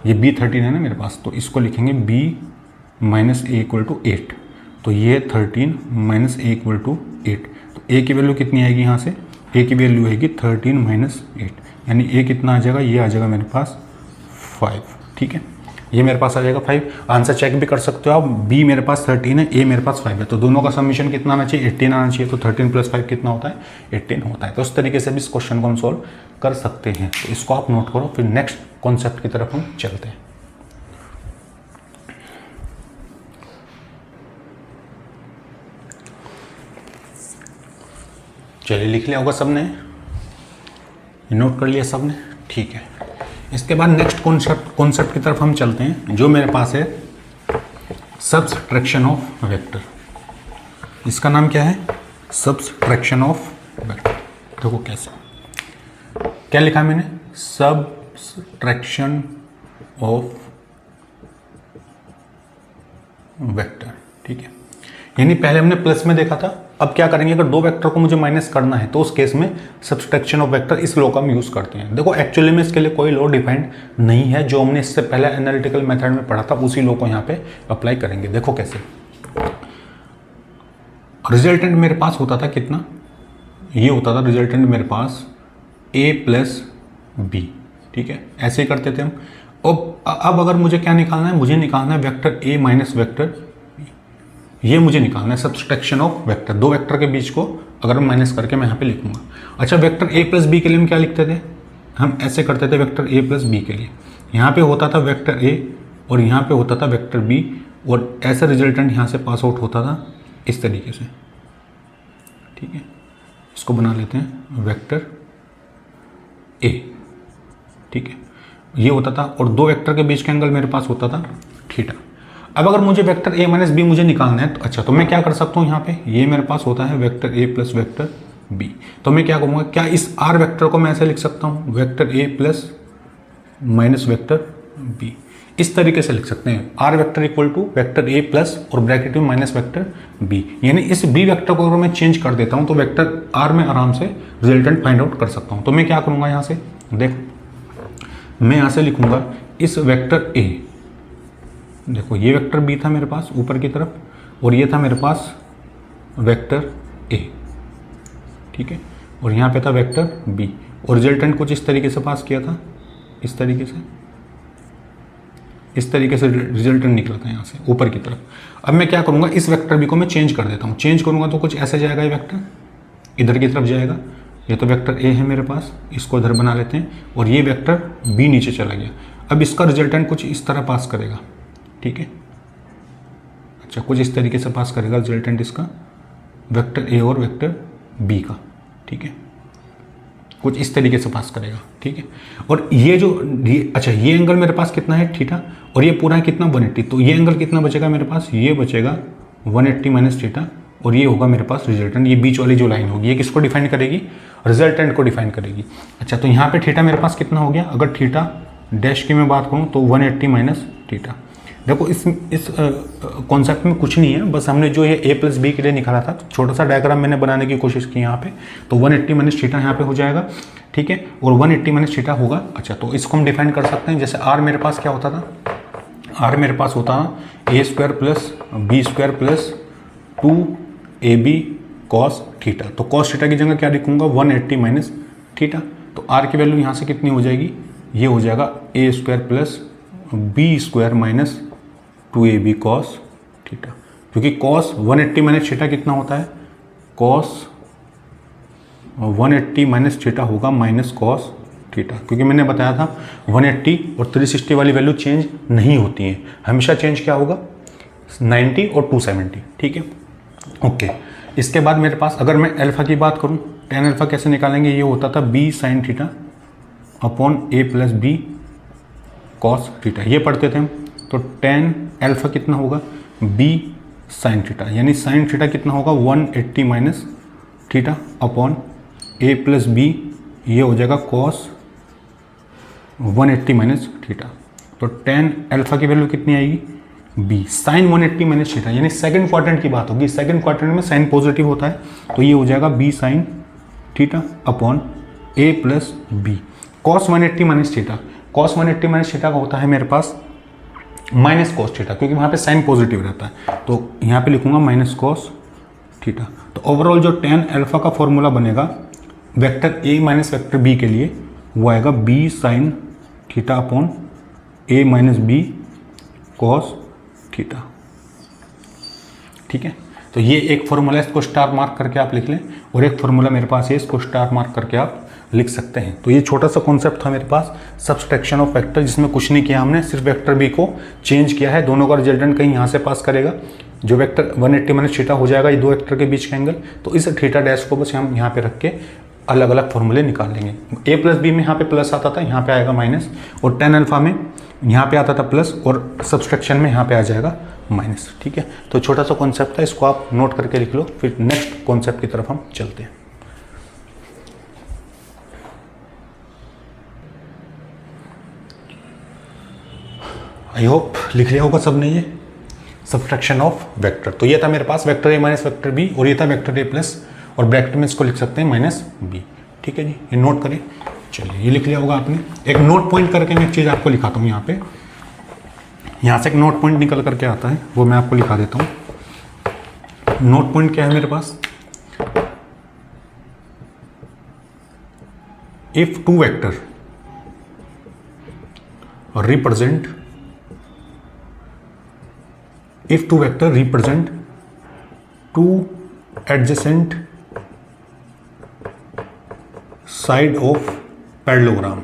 ये b 13 है ना मेरे पास, तो इसको लिखेंगे b - a इक्वल टू 8, तो ये 13 - a इक्वल टू 8। तो a की वैल्यू कितनी आएगी यहाँ से, a की वैल्यू आएगी 13 - 8, यानी a कितना आ जाएगा, ये आ जाएगा मेरे पास 5। ठीक है, ये मेरे पास आ जाएगा 5। आंसर चेक भी कर सकते हो आप, b मेरे पास 13 है, a मेरे पास 5 है, तो दोनों का समीशन कितना आना चाहिए 18 आना चाहिए। तो 13 + 5 कितना होता है 18 होता है। तो इस तरीके से भी इस क्वेश्चन को हम सॉल्व कर सकते हैं। तो इसको आप नोट करो, फिर नेक्स्ट कॉन्सेप्ट की तरफ हम चलते हैं। चलिए, लिख लिया होगा सबने, नोट कर लिया सबने, ठीक है। इसके बाद नेक्स्ट कॉन्सेप्ट की तरफ हम चलते हैं, जो मेरे पास है सब्सट्रैक्शन ऑफ वेक्टर। इसका नाम क्या है, सब्सट्रैक्शन ऑफ वेक्टर। देखो कैसे, क्या लिखा मैंने, सब्सट्रैक्शन ऑफ वेक्टर। ठीक है, यानी पहले हमने प्लस में देखा था, अब क्या करेंगे, अगर दो वेक्टर को मुझे माइनस करना है तो उस केस में सब्सट्रैक्शन ऑफ वेक्टर, इस लॉ का हम यूज करते हैं। देखो एक्चुअली में इसके लिए कोई लॉ डिफाइंड नहीं है, जो हमने इससे पहले एनालिटिकल मेथड में पढ़ा था उसी लॉ को यहाँ पे अप्लाई करेंगे। देखो कैसे, रिजल्टेंट मेरे पास होता था कितना, ये होता था रिजल्टेंट मेरे पास a + b। ठीक है, ऐसे ही करते थे हम। अब अगर मुझे क्या निकालना है, मुझे निकालना है वेक्टर a - वेक्टर b, ये मुझे निकालना है सब्सट्रैक्शन ऑफ वेक्टर। दो वेक्टर के बीच को अगर मैं माइनस करके मैं यहाँ पे लिखूंगा। अच्छा, वेक्टर a + b के लिए हम क्या लिखते थे, हम ऐसे करते थे वेक्टर a + b के लिए, यहाँ पे होता था वेक्टर a और यहाँ पे होता था वेक्टर b, और ऐसा रिजल्टेंट यहाँ से पास आउट होता था इस तरीके से। ठीक है, इसको बना लेते हैं वेक्टर a। ठीक है, ये होता था, और दो वेक्टर के बीच का एंगल मेरे पास होता था थीटा। अब अगर मुझे वेक्टर a - b मुझे निकालना है, तो अच्छा, तो मैं क्या कर सकता हूँ, यहाँ पे ये मेरे पास होता है वेक्टर a + वेक्टर b। तो मैं क्या करूँगा, क्या इस r वेक्टर को मैं ऐसे लिख सकता हूँ, वेक्टर a + वेक्टर b, इस तरीके से लिख सकते हैं। r vector equal to vector a plus और ब्रैकेट में माइनस वेक्टर b, यानी इस b वेक्टर को अगर मैं चेंज कर देता हूँ तो वेक्टर r में आराम से रिजल्टेंट फाइंड आउट कर सकता हूँ। तो मैं क्या करूँगा, यहाँ से देखो, मैं यहाँ से लिखूँगा इस वेक्टर a, देखो ये वेक्टर b था मेरे पास ऊपर की तरफ, और ये था मेरे पास वेक्टर a। ठीक है, और यहाँ पे था वेक्टर b, और रिजल्टेंट कुछ इस तरीके से पास किया था, इस तरीके से रिजल्टेंट निकला था यहाँ से ऊपर की तरफ। अब मैं क्या करूँगा, इस वेक्टर b को मैं चेंज कर देता हूँ। चेंज करूँगा तो कुछ ऐसे जाएगा, ये वेक्टर इधर की तरफ जाएगा। ये तो वेक्टर a है मेरे पास, इसको इधर बना लेते हैं, और ये वेक्टर b नीचे चला गया। अब इसका रिजल्टेंट कुछ इस तरह पास करेगा। ठीक है, अच्छा, कुछ इस तरीके से पास करेगा रिजल्टेंट इसका, वेक्टर a और वेक्टर b का। ठीक है, कुछ इस तरीके से पास करेगा। ठीक है, और ये जो अच्छा, ये एंगल मेरे पास कितना है थीटा, और ये पूरा है कितना 180, तो ये एंगल कितना बचेगा मेरे पास, ये बचेगा 180 - थीटा, और ये होगा मेरे पास रिजल्टेंट। ये बीच वाली जो लाइन होगी ये किसको डिफाइन करेगी, रिजल्टेंट को डिफाइन करेगी। अच्छा, तो यहाँ पे थीटा मेरे पास कितना हो गया, अगर थीटा डैश की मैं बात करूँ तो 180 - थीटा। देखो इस कॉन्सेप्ट में कुछ नहीं है, बस हमने जो ये a + b के लिए निकाला था, तो छोटा सा डायग्राम मैंने बनाने की कोशिश की यहाँ पे। तो 180 - थीटा यहाँ पे हो जाएगा। ठीक है, और 180 - थीटा होगा। अच्छा, तो इसको हम डिफाइन कर सकते हैं, जैसे r मेरे पास क्या होता था, r मेरे पास होता a² + b² + 2ab cos theta. तो cos थीटा की जगह क्या लिखूंगा, 180 - थीटा। तो r की वैल्यू यहाँ से कितनी हो जाएगी, ये हो जाएगा a² + b² - 2ab cos theta, क्योंकि cos 180 - थीटा कितना होता है, cos 180 - थीटा होगा माइनस cos थीटा, क्योंकि मैंने बताया था 180 और 360 वाली वैल्यू चेंज नहीं होती है, हमेशा चेंज क्या होगा 90 और 270, ठीक है। ओके, इसके बाद मेरे पास अगर मैं अल्फा की बात करूं, tan अल्फा कैसे निकालेंगे, ये होता था b sin theta upon a plus B cos theta, ये पढ़ते थे हम। तो tan अल्फा कितना होगा b sin थीटा, यानी sin थीटा कितना होगा 180 minus theta upon a plus b, ये हो जाएगा कॉस 180 माइनस थीटा। तो tan अल्फा की वैल्यू कितनी आएगी b साइन 180 माइनस थीटा, यानी सेकंड क्वाड्रेंट की बात होगी, सेकंड क्वाड्रेंट में साइन पॉजिटिव होता है, तो ये हो जाएगा b sine theta upon a plus B cos 180 minus theta. Cos 180 minus theta का होता है मेरे पास माइनस कॉस थीटा, क्योंकि वहाँ पे साइन पॉजिटिव रहता है, तो यहाँ पे लिखूंगा माइनस कॉस थीटा। तो ओवरऑल जो tan अल्फा का फॉर्मूला बनेगा vector a minus vector b के लिए, वो आएगा b sine theta upon a minus b cos theta, ठीक है। तो ये एक फॉर्मूला, इसको स्टार मार्क करके आप लिख लें, और एक फॉर्मूला मेरे पास है, इसको स्टार मार्क करके आप लिख सकते हैं। तो ये छोटा सा कॉन्सेप्ट था मेरे पास सब्सट्रैक्शन ऑफ वेक्टर, जिसमें कुछ नहीं किया हमने, सिर्फ वेक्टर बी को चेंज किया है, दोनों का रिजल्टेंट कहीं यहाँ से पास करेगा, जो वेक्टर 180 माइनस थीटा हो जाएगा ये दो वेक्टर के बीच का एंगल। तो इस थीटा डैश को बस हम यहाँ पे रख के अलग अलग फॉर्मूले निकाल लेंगे। a प्लस बी में यहाँ पे प्लस आता था, यहाँ पे आएगा माइनस, और tan अल्फा में यहाँ पे आता था प्लस, और सब्सट्रैक्शन में यहाँ पे आ जाएगा माइनस, ठीक है। तो छोटा सा कॉन्सेप्ट था, इसको आप नोट करके लिख लो, फिर नेक्स्ट कॉन्सेप्ट की तरफ हम चलते हैं। आई होप लिख लिया होगा सबने ये सब्सट्रैक्शन ऑफ वेक्टर। तो ये था मेरे पास vector a minus vector b, और ये था वेक्टर a प्लस, और ब्रैकेट में इसको लिख सकते हैं माइनस b, ठीक है जी। ये नोट करें, चलिए ये लिख लिया होगा आपने। एक नोट पॉइंट करके मैं एक चीज़ आपको लिखाता हूँ यहाँ पे, यहाँ से एक नोट पॉइंट निकल करके आता है, वो मैं आपको लिखा देता हूँ। नोट पॉइंट क्या है मेरे पास, if two vector represent, if two vector represent two adjacent side of parallelogram,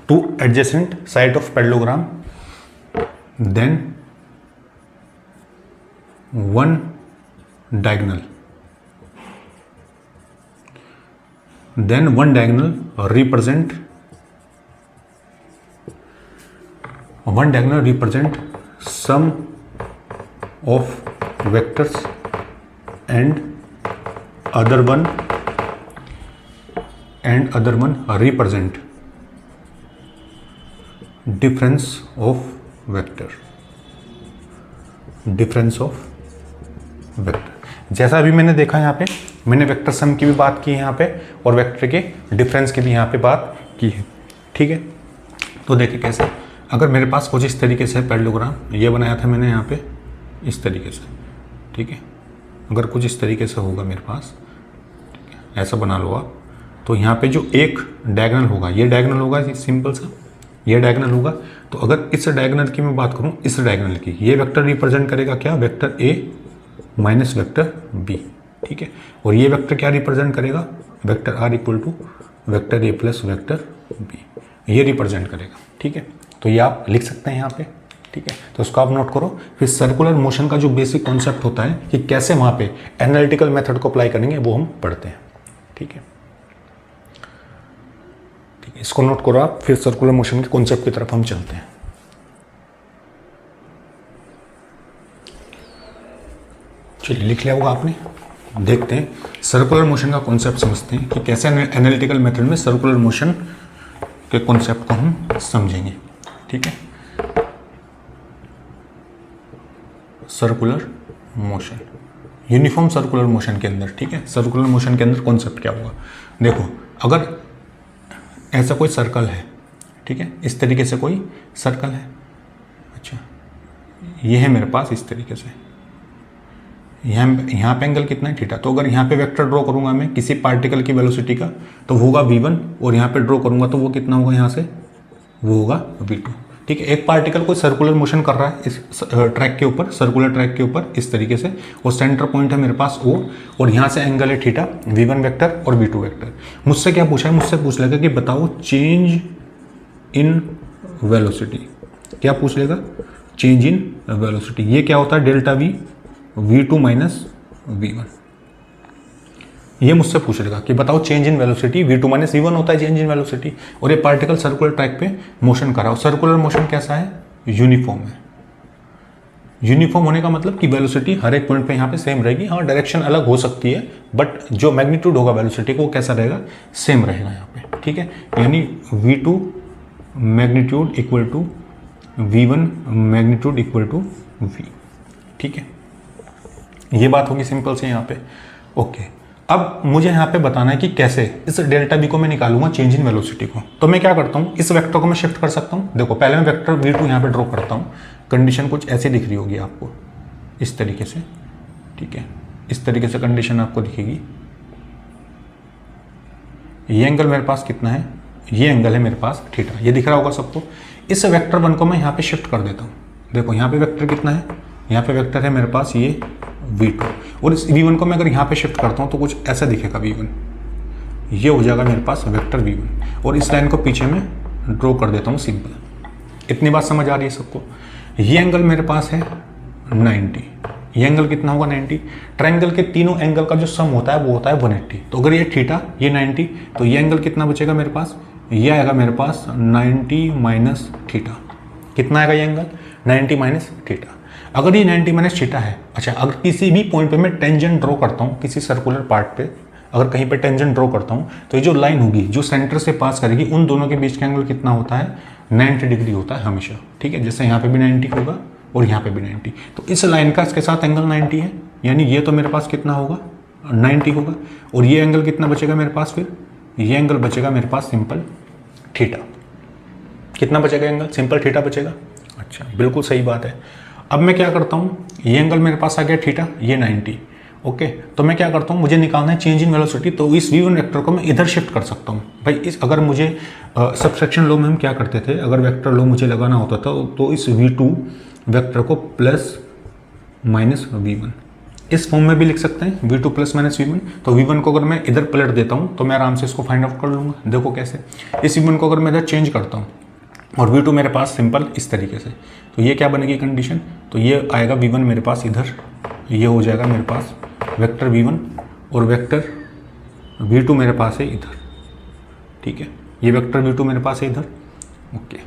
two adjacent side of parallelogram, then one diagonal represent sum of vectors and other one represent difference of vector। जैसा अभी मैंने देखा यहाँ पे, मैंने vector sum की भी बात की है यहाँ पे, और वेक्टर के डिफरेंस की भी यहाँ पे बात की है, ठीक है। तो देखिए कैसे, अगर मेरे पास कुछ इस तरीके से है पैरेललोग्राम, ये बनाया था मैंने यहाँ पे इस तरीके से, ठीक है। अगर कुछ इस तरीके से होगा मेरे पास, ऐसा बना लो आप, तो यहाँ पे जो एक डायगोनल होगा, ये डायगोनल होगा सिंपल सा, ये डायगोनल होगा। तो अगर इस डायगोनल की मैं बात करूँ, इस डायगोनल की, ये वेक्टर रिप्रेजेंट करेगा क्या, vector a minus vector b, ठीक है। और ये वेक्टर क्या रिप्रेजेंट करेगा, vector r equal to vector a plus vector b, ये रिप्रेजेंट करेगा, ठीक है। तो ये आप लिख सकते हैं यहाँ पे, ठीक है। तो उसको आप नोट करो। फिर सर्कुलर मोशन का जो बेसिक कॉन्सेप्ट होता है कि कैसे वहाँ पे एनालिटिकल मेथड को अप्लाई करेंगे, वो हम पढ़ते हैं, ठीक है। ठीक है, इसको नोट करो आप, फिर सर्कुलर मोशन के कॉन्सेप्ट की तरफ हम चलते हैं। चलिए लिख लिया होगा आपने, देखते हैं सर्कुलर मोशन का कॉन्सेप्ट समझते हैं कि कैसे एनालिटिकल मेथड में सर्कुलर मोशन के कॉन्सेप्ट को हम समझेंगे, ठीक है। Circular motion, uniform circular motion के अंदर, ठीक है, सर्कुलर मोशन के अंदर कॉन्सेप्ट क्या होगा, देखो अगर ऐसा कोई सर्कल है, ठीक है, इस तरीके से कोई सर्कल है, अच्छा ये है मेरे पास इस तरीके से, यहाँ पे एंगल कितना है थीटा। तो अगर यहाँ पे वेक्टर ड्रॉ करूँगा मैं किसी पार्टिकल की वेलोसिटी का, तो होगा v1, और यहाँ पे ड्रॉ करूँगा तो वो कितना होगा यहाँ से, वो होगा v2। ठीक है, एक पार्टिकल कोई सर्कुलर मोशन कर रहा है इस ट्रैक के ऊपर, सर्कुलर ट्रैक के ऊपर इस तरीके से, और सेंटर पॉइंट है मेरे पास O, और यहाँ से एंगल है थीटा, V1 वेक्टर और V2 वेक्टर। मुझसे क्या पूछा है, मुझसे पूछ लेगा कि बताओ चेंज इन वेलोसिटी। क्या पूछ लेगा, चेंज इन वेलोसिटी। ये क्या होता है, delta V V2 minus V1। ये मुझसे पूछ लेगा कि बताओ change in velocity, V2 minus V1 होता है चेंज इन वेलोसिटी, और ये पार्टिकल सर्कुलर ट्रैक पे मोशन कर रहा है। सर्कुलर मोशन कैसा है, यूनिफॉर्म है। यूनिफॉर्म होने का मतलब कि वेलोसिटी हर एक पॉइंट पे यहाँ पे सेम रहेगी। हाँ, डायरेक्शन अलग हो सकती है, बट जो मैग्नीट्यूड होगा वेलोसिटी को वो कैसा रहेगा, सेम रहेगा यहाँ पे। ठीक है, यानी V2 magnitude equal to V1 magnitude equal to V। ठीक है, ये बात होगी सिंपल से यहाँ पे। ओके, अब मुझे यहाँ पे बताना है कि कैसे इस डेल्टा V को मैं निकालूंगा चेंज इन वेलोसिटी को। तो मैं क्या करता हूँ, इस वेक्टर को मैं शिफ्ट कर सकता हूँ। देखो, पहले मैं वेक्टर V2 यहाँ पे ड्रॉ करता हूँ। कंडीशन कुछ ऐसी दिख रही होगी आपको, इस तरीके से। ठीक है, इस तरीके से कंडीशन आपको दिखेगी। ये एंगल मेरे पास कितना है, ये एंगल है मेरे पास थीटा, ये दिख रहा होगा सबको। इस वेक्टर 1 को मैं यहाँ पे शिफ्ट कर देता हूँ। देखो यहाँ पे वेक्टर कितना है, यहाँ पे वेक्टर है मेरे पास ये V2, और इस V1 को मैं अगर यहाँ पे शिफ्ट करता हूँ तो कुछ ऐसा दिखेगा V1। ये हो जाएगा मेरे पास वेक्टर V1, और इस लाइन को पीछे में ड्रॉ कर देता हूँ सिंपल। इतनी बात समझ आ रही है सबको। ये एंगल मेरे पास है 90, ये एंगल कितना होगा 90। ट्रायंगल के तीनों एंगल का जो सम होता है वो होता है 180। तो अगर ये थीटा, ये 90, तो ये एंगल कितना बचेगा मेरे पास, ये आएगा मेरे पास 90 माइनस थीटा। कितना आएगा ये एंगल, 90 माइनस थीटा। अगर ये 90 माइनस थीटा है, अच्छा, अगर किसी भी पॉइंट पे मैं टेंजेंट ड्रॉ करता हूँ, किसी सर्कुलर पार्ट पे अगर कहीं पे टेंजेंट ड्रॉ करता हूँ, तो ये जो लाइन होगी जो सेंटर से पास करेगी, उन दोनों के बीच का एंगल कितना होता है, 90 डिग्री होता है हमेशा। ठीक है, जैसे यहाँ पे भी 90 होगा और यहाँ पे भी 90। तो इस लाइन का इसके साथ एंगल 90 है, यानी ये तो मेरे पास कितना होगा, 90 होगा। और ये एंगल कितना बचेगा मेरे पास, फिर ये एंगल बचेगा मेरे पास सिंपल थीटा। कितना बचेगा एंगल, सिंपल थीटा बचेगा। अच्छा, बिल्कुल सही बात है। अब मैं क्या करता हूँ, ये एंगल मेरे पास आ गया थीटा, ये 90। ओके, तो मैं क्या करता हूँ, मुझे निकालना है चेंज इन वेलोसिटी, तो इस V1 वेक्टर को मैं इधर शिफ्ट कर सकता हूँ भाई। इस अगर मुझे सबसेक्शन लॉ में हम क्या करते थे, अगर वेक्टर लॉ मुझे लगाना होता था तो इस V2 वेक्टर को प्लस माइनस V1 इस फॉर्म में भी लिख सकते हैं, V2 प्लस माइनस V1। तो V1 को अगर मैं इधर पलट देता हूँ तो मैं आराम से इसको फाइंड आउट कर लूँगा। देखो कैसे, इस V1 को अगर मैं इधर चेंज करता हूँ और V2 मेरे पास सिंपल इस तरीके से, तो ये क्या बनेगी कंडीशन, तो ये आएगा V1 मेरे पास इधर, ये हो जाएगा मेरे पास वेक्टर V1, और वेक्टर V2 मेरे पास है इधर। ठीक है, ये वेक्टर V2 मेरे पास है इधर। ओके,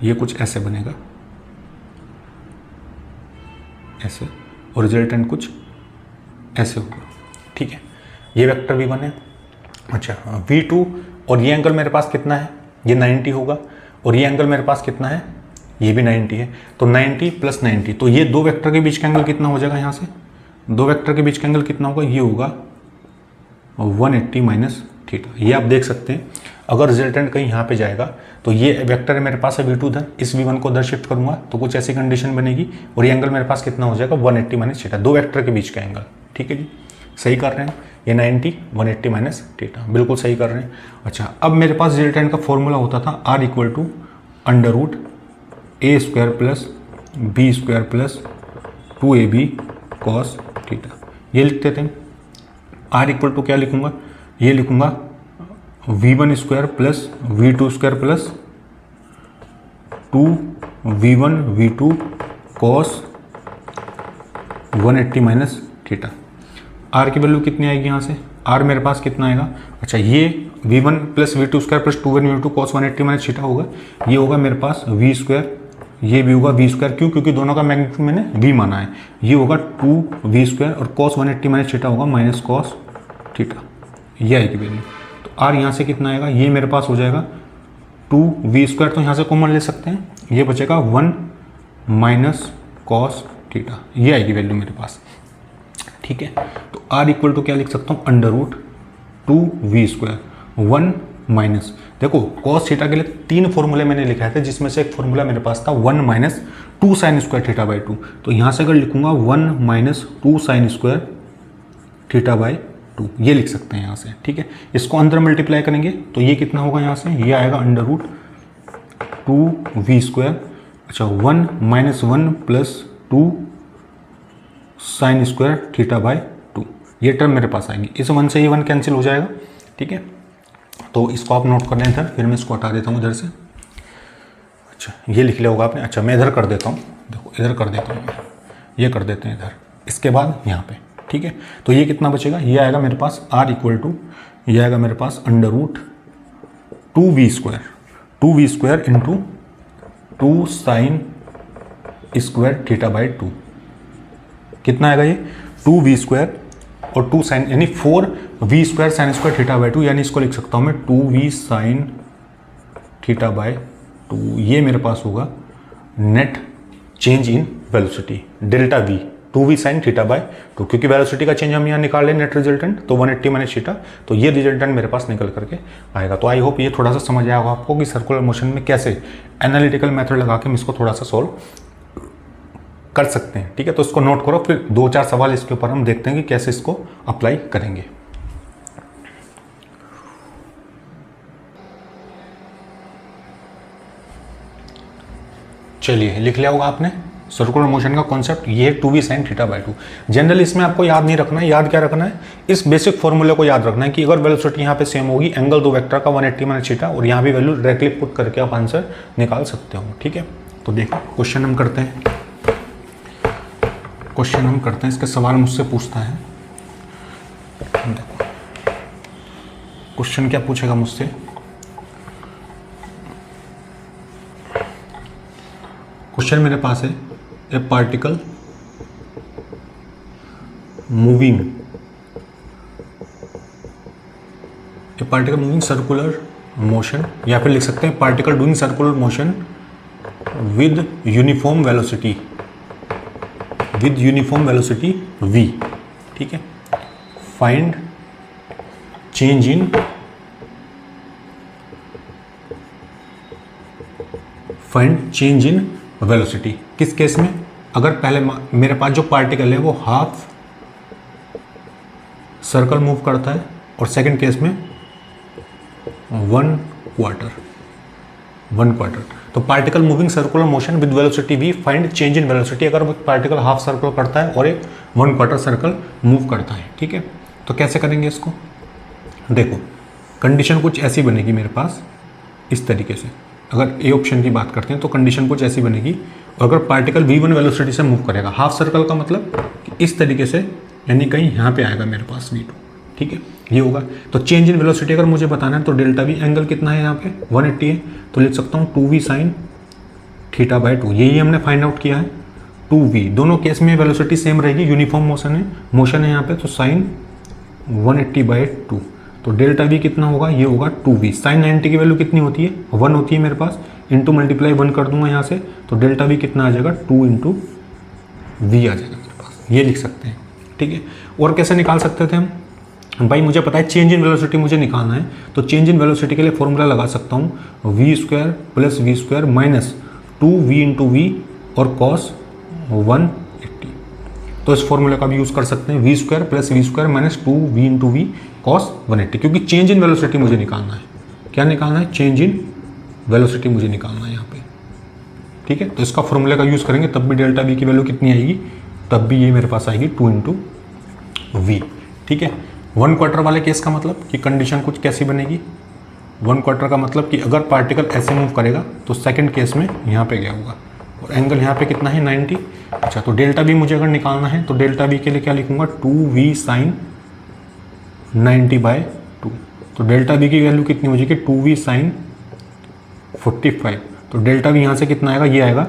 ये कुछ ऐसे बनेगा, ऐसे, और रिजल्टेंट कुछ ऐसे होगा। ठीक है, ये वेक्टर V1 है। अच्छा, V2, और ये एंगल मेरे पास कितना है, ये 90 होगा, और ये एंगल मेरे पास कितना है, ये भी 90 है। तो 90 प्लस 90, तो ये दो वेक्टर के बीच का एंगल कितना हो जाएगा, यहाँ से दो वेक्टर के बीच का एंगल कितना होगा, ये होगा 180 माइनस थीटा। ये आप देख सकते हैं, अगर रिजल्टेंट कहीं यहाँ पे जाएगा तो ये वेक्टर है मेरे पास है V2 उधर, इस V1 को उधर शिफ्ट करूंगा तो कुछ ऐसी कंडीशन बनेगी, और ये एंगल मेरे पास कितना हो जाएगा, 180 माइनस थीटा, दो वेक्टर के बीच का एंगल। ठीक है जी, सही कर रहे हैं, ये 90 180 माइनस थीटा, बिल्कुल सही कर रहे हैं। अच्छा, अब मेरे पास रिजल्टेंट का फॉर्मूला होता था R equal to under root A square plus B square plus 2AB cos theta, ये लिखते थे। R इक्वल टू क्या लिखूंगा, ये लिखूंगा V1 square plus V2 square plus 2V1 V2 cos 180 minus theta. R की वैल्यू कितनी आएगी यहाँ से, R मेरे पास कितना आएगा, अच्छा, ये V1 plus V2 square plus 2V1 V2 cos 180 minus theta होगा, ये होगा मेरे पास V स्क्वायर, ये भी होगा V स्क्वायर, क्यों, क्योंकि दोनों का मैग्नीट्यूड मैंने V माना है। ये होगा 2V स्क्वायर, और कॉस 180 माइनस थीटा होगा माइनस कॉस थीटा, ये आएगी वैल्यू। तो R यहाँ से कितना आएगा, ये मेरे पास हो जाएगा 2V स्क्वायर, तो यहाँ से कॉमन ले सकते हैं, ये बचेगा 1 माइनस कॉस थीटा, ये आएगी वैल्यू मेरे पास। ठीक है, तो R इक्वल टू क्या लिख सकता हूँ, under root 2V square 1 minus, देखो कॉस थीटा के लिए 3 फॉर्मूले मैंने लिखा था, जिसमें से एक फॉर्मूला मेरे पास था 1 minus 2 sine square theta by 2। तो यहाँ से अगर लिखूंगा 1 minus 2 sine square theta by 2, ये लिख सकते हैं यहाँ से। ठीक है, इसको अंदर मल्टीप्लाई करेंगे तो ये कितना होगा, यहाँ से ये आएगा अंडर रूट 2v², अच्छा 1 - 1 + 2 sin² θ/2, ये टर्म मेरे पास आएंगी। इस 1 से ये 1 कैंसिल हो जाएगा, ठीक है। तो इसको आप नोट कर लें इधर, फिर मैं इसको हटा देता हूँ इधर से। अच्छा ये लिख लिया होगा आपने। अच्छा मैं इधर कर देता हूँ, देखो इधर कर देता हूँ, ये कर देते हैं इधर, इसके बाद यहाँ पे, ठीक है। तो ये कितना बचेगा, ये आएगा मेरे पास r = ये आएगा मेरे पास √2v² × 2 sin² θ/2, कितना आएगा ये 2v² और 2 sin, यानी 4v² sin² θ/2, यानी इसको लिख सकता हूँ मैं 2v sin θ/2। ये मेरे पास होगा net change in velocity delta v, 2v sin θ/2, क्योंकि वेलोसिटी का चेंज हम यहाँ निकाल लें नेट रिजल्टेंट, तो 180 - θ, तो ये रिजल्टेंट मेरे पास निकल करके आएगा। तो आई होप ये थोड़ा सा समझ आया होगा आपको कि सर्कुलर मोशन में कैसे एनालिटिकल मेथड लगा के हम इसको थोड़ा सा सॉल्व कर सकते हैं, ठीक है। तो इसको नोट करो, फिर 2-4 सवाल इसके ऊपर हम देखते हैं कि कैसे इसको अप्लाई करेंगे। चलिए लिख लिया होगा आपने सर्कुलर मोशन का कॉन्सेप्ट, ये है 2v sin θ/2। जनरली इसमें आपको याद नहीं रखना है, याद क्या रखना है, इस बेसिक फॉर्मूले को याद रखना है कि अगर वेलोसिटी यहाँ पे सेम होगी, एंगल दो वेक्टर का 180 - θ, और यहाँ भी वैल्यू डायरेक्टली पुट करके आप आंसर निकाल सकते हो, ठीक है। तो देखो क्वेश्चन हम करते हैं, इसके सवाल मुझसे पूछता है। देखो क्वेश्चन क्या पूछेगा मुझसे, क्वेश्चन मेरे पास है ए पार्टिकल मूविंग सर्कुलर मोशन, या फिर लिख सकते हैं particle doing circular motion with uniform velocity v, ठीक है। Find change in velocity. किस केस में, अगर पहले मेरे पास जो पार्टिकल है वो हाफ सर्कल मूव करता है, और सेकंड केस में 1/4। तो particle moving circular motion with velocity v, find change in velocity. अगर पार्टिकल हाफ सर्कल करता है और एक 1/4 सर्कल मूव करता है, ठीक है। तो कैसे करेंगे इसको, देखो कंडीशन कुछ ऐसी बनेगी मेरे पास इस तरीके से। अगर ए ऑप्शन की बात करते हैं तो कंडीशन कुछ ऐसी बनेगी, और अगर पार्टिकल v1 वेलोसिटी से मूव करेगा, हाफ सर्कल का मतलब कि इस तरीके से, यानी कहीं यहाँ पे आएगा मेरे पास v2, ठीक है, ये होगा। तो चेंज इन वेलोसिटी अगर मुझे बताना है तो डेल्टा v, एंगल कितना है यहाँ पे 180 है, तो लिख सकता हूँ 2v sin θ/2, यही हमने फाइंड आउट किया है। 2v, दोनों केस में वेलोसिटी सेम रहेगी, यूनिफॉर्म मोशन है यहाँ पे, तो sin 180/2, तो डेल्टा v कितना होगा, ये होगा 2v। sin 90 की वैल्यू कितनी होती है, 1 होती है मेरे पास, इंटू मल्टीप्लाई 1 कर दूंगा यहाँ से, तो डेल्टा v कितना आ जाएगा 2 × v आ जाएगा मेरे पास, ये लिख सकते हैं, ठीक है। और कैसे निकाल सकते थे हम, भाई मुझे पता है चेंज इन वेलोसिटी मुझे निकालना है, तो चेंज इन वेलोसिटी के लिए फॉर्मूला लगा सकता हूँ v² + v² - 2v × v और cos 180। तो इस फॉर्मूले का भी यूज़ कर सकते हैं, v² + v² - 2v × v cos 180, क्योंकि चेंज इन वेलोसिटी मुझे निकालना है। क्या निकालना है, चेंज इन वेलोसिटी मुझे निकालना है यहाँ पे, ठीक है। तो इसका फॉर्मूले का यूज़ करेंगे, तब भी डेल्टा v की वैल्यू कितनी आएगी, तब भी ये मेरे पास आएगी 2 × v, ठीक है। 1/4 वाले केस का मतलब कि कंडीशन कुछ कैसी बनेगी, 1/4 का मतलब कि अगर पार्टिकल ऐसे मूव करेगा तो सेकंड केस में यहाँ पे गया होगा, और एंगल यहाँ पे कितना है 90। अच्छा, तो डेल्टा v मुझे अगर निकालना है तो डेल्टा v के लिए क्या लिखूंगा, 2v sin 90/2, तो डेल्टा v की वैल्यू कितनी हो जाएगी 2v sin 45, तो डेल्टा v यहाँ से कितना आएगा, ये आएगा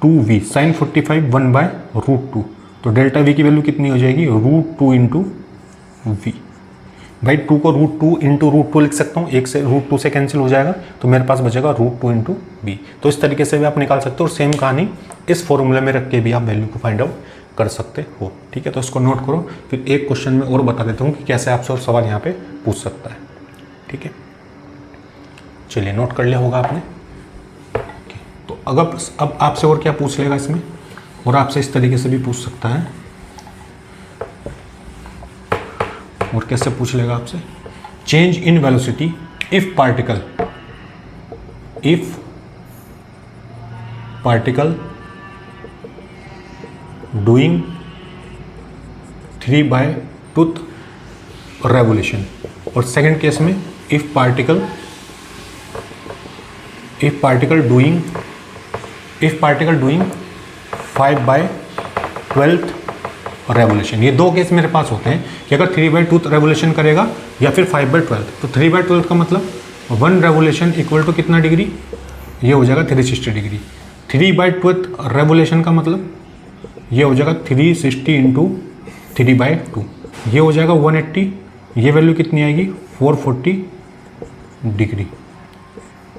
2v sin 45 1/√2, तो डेल्टा v की वैल्यू कितनी हो जाएगी, √2 × v। भाई 2 को √2 × √2 लिख सकता हूँ, एक से √2 से कैंसिल हो जाएगा, तो मेरे पास बचेगा √2 × v। तो इस तरीके से भी आप निकाल सकते हो, और सेम कहानी इस फॉर्मूले में रख के भी आप वैल्यू को फाइंड आउट कर सकते हो, ठीक है। तो इसको नोट करो, फिर एक क्वेश्चन में और बता देता हूँ कि कैसे आपसे और सवाल यहाँ पे पूछ सकता है, ठीक है। चलिए नोट कर लिया होगा आपने, तो अब आपसे और क्या पूछ लेगा इसमें, और आपसे इस तरीके से भी पूछ सकता है, और कैसे पूछ लेगा आपसे, change in velocity if particle doing 3/2 revolution, और सेकंड केस में इफ पार्टिकल डूइंग 5/12 रेवोल्यूशन। ये दो केस मेरे पास होते हैं कि अगर 3/2 रेवोल्यूशन करेगा या फिर 5/12। तो 3/12 का मतलब 1 रेवोल्यूशन इक्वल टू कितना डिग्री, ये हो जाएगा 360 डिग्री। 3/12 रेवोल्यूशन का मतलब ये हो जाएगा 360 इंटू 3/2, ये हो जाएगा 180। ये वैल्यू कितनी आएगी 440 डिग्री,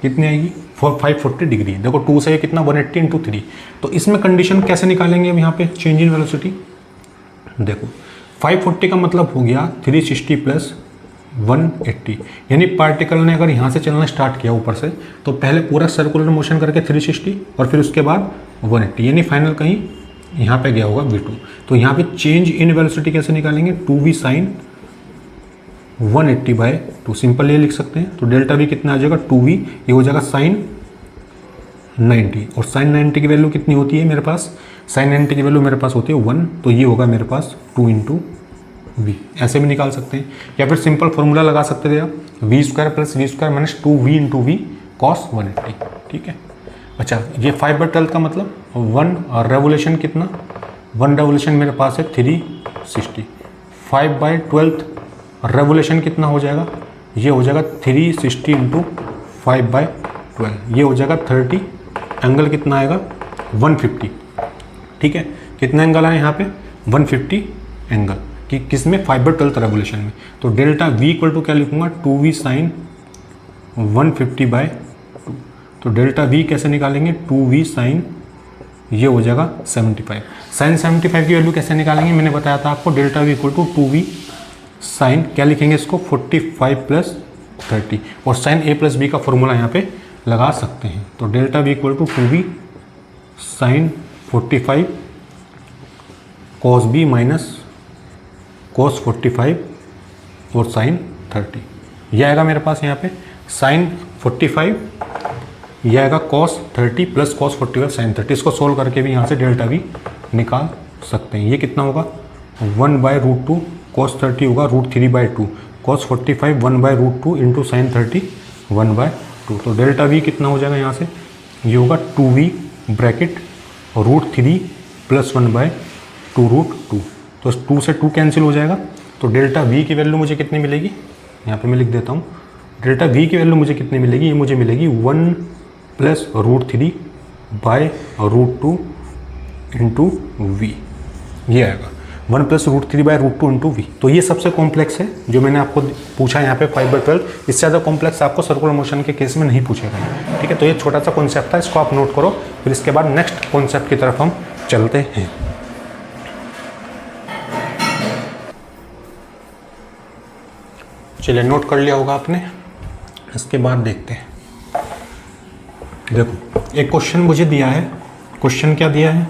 कितनी आएगी 540 डिग्री। देखो 2 से कितना 180 इंटू 3। तो इसमें कंडीशन कैसे निकालेंगे हम यहाँ पे चेंज इन वेलोसिटी। देखो 540 का मतलब हो गया 360 प्लस 180, यानी पार्टिकल ने अगर यहाँ से चलना स्टार्ट किया ऊपर से तो पहले पूरा सर्कुलर मोशन करके 360 और फिर उसके बाद 180, यानी फाइनल कहीं यहाँ पे गया होगा v2। तो यहाँ पे चेंज इन वेलोसिटी कैसे निकालेंगे 2v साइन 180/2, सिंपल ये लिख सकते हैं। तो डेल्टा v कितना आ जाएगा 2v, ये हो जाएगा साइन 90, और साइन 90 की वैल्यू कितनी होती है मेरे पास, साइन 90 की वैल्यू मेरे पास होती है 1, तो ये होगा मेरे पास 2 इंटू वी। ऐसे भी निकाल सकते हैं, या फिर सिंपल फॉर्मूला लगा सकते थे आप v² + v² minus 2v into we cos 180। ठीक है। अच्छा, ये 5/12 का मतलब 1 रेवोल्यूशन कितना, 1 रेवोल्यूशन मेरे पास है 360। 5/12 रेवोल्यूशन कितना हो जाएगा, ये हो जाएगा 360 इंटू 5/12, ये हो जाएगा 30। एंगल कितना आएगा 150। ठीक है, कितना एंगल आया यहाँ पे 150 एंगल कि किस में 5/12 रेवोल्यूशन में। तो डेल्टा v इक्वल टू क्या लिखूंगा 2v साइन 150/2। तो डेल्टा v कैसे निकालेंगे 2v साइन, ये हो जाएगा 75। साइन 75 की वैल्यू कैसे निकालेंगे, मैंने बताया था आपको delta v equal to 2v sine, क्या लिखेंगे इसको 45 प्लस 30, और साइन a प्लस b का फॉर्मूला यहाँ पे लगा सकते हैं। तो delta v equal to 2v sine 45 cos b minus cos 45 और साइन 30, यह आएगा मेरे पास यहाँ पे साइन 45, यह आएगा कॉस 30 प्लस कॉस 45 साइन 30। इसको सोल्व करके भी यहाँ से डेल्टा v निकाल सकते हैं। ये कितना होगा 1/√2 कॉस 30 होगा √3/2, कॉस 45 1/√2 इंटू साइन 30 1/2। तो डेल्टा v कितना हो जाएगा यहाँ से, ये होगा 2v ब्रैकेट √3 प्लस 1/2√2। तो 2 से 2 कैंसिल हो जाएगा। तो डेल्टा v की वैल्यू मुझे कितनी मिलेगी, यहाँ पे मैं लिख देता हूँ, डेल्टा v की वैल्यू मुझे कितनी मिलेगी, ये मुझे मिलेगी 1 प्लस √3/√2 इंटू वी, ये आएगा 1 प्लस √3/√2 इंटू वी। तो ये सबसे कॉम्प्लेक्स है जो मैंने आपको पूछा यहाँ पे 5/12। इससे ज़्यादा कॉम्प्लेक्स आपको सर्कुलर मोशन के केस में नहीं पूछेगा। ठीक है, तो ये छोटा सा कॉन्सेप्ट था, इसको आप नोट करो, फिर इसके बाद नेक्स्ट कॉन्सेप्ट की तरफ हम चलते हैं। चलिए, नोट कर लिया होगा आपने, इसके बाद देखते हैं। देखो एक क्वेश्चन मुझे दिया है, क्वेश्चन क्या दिया है,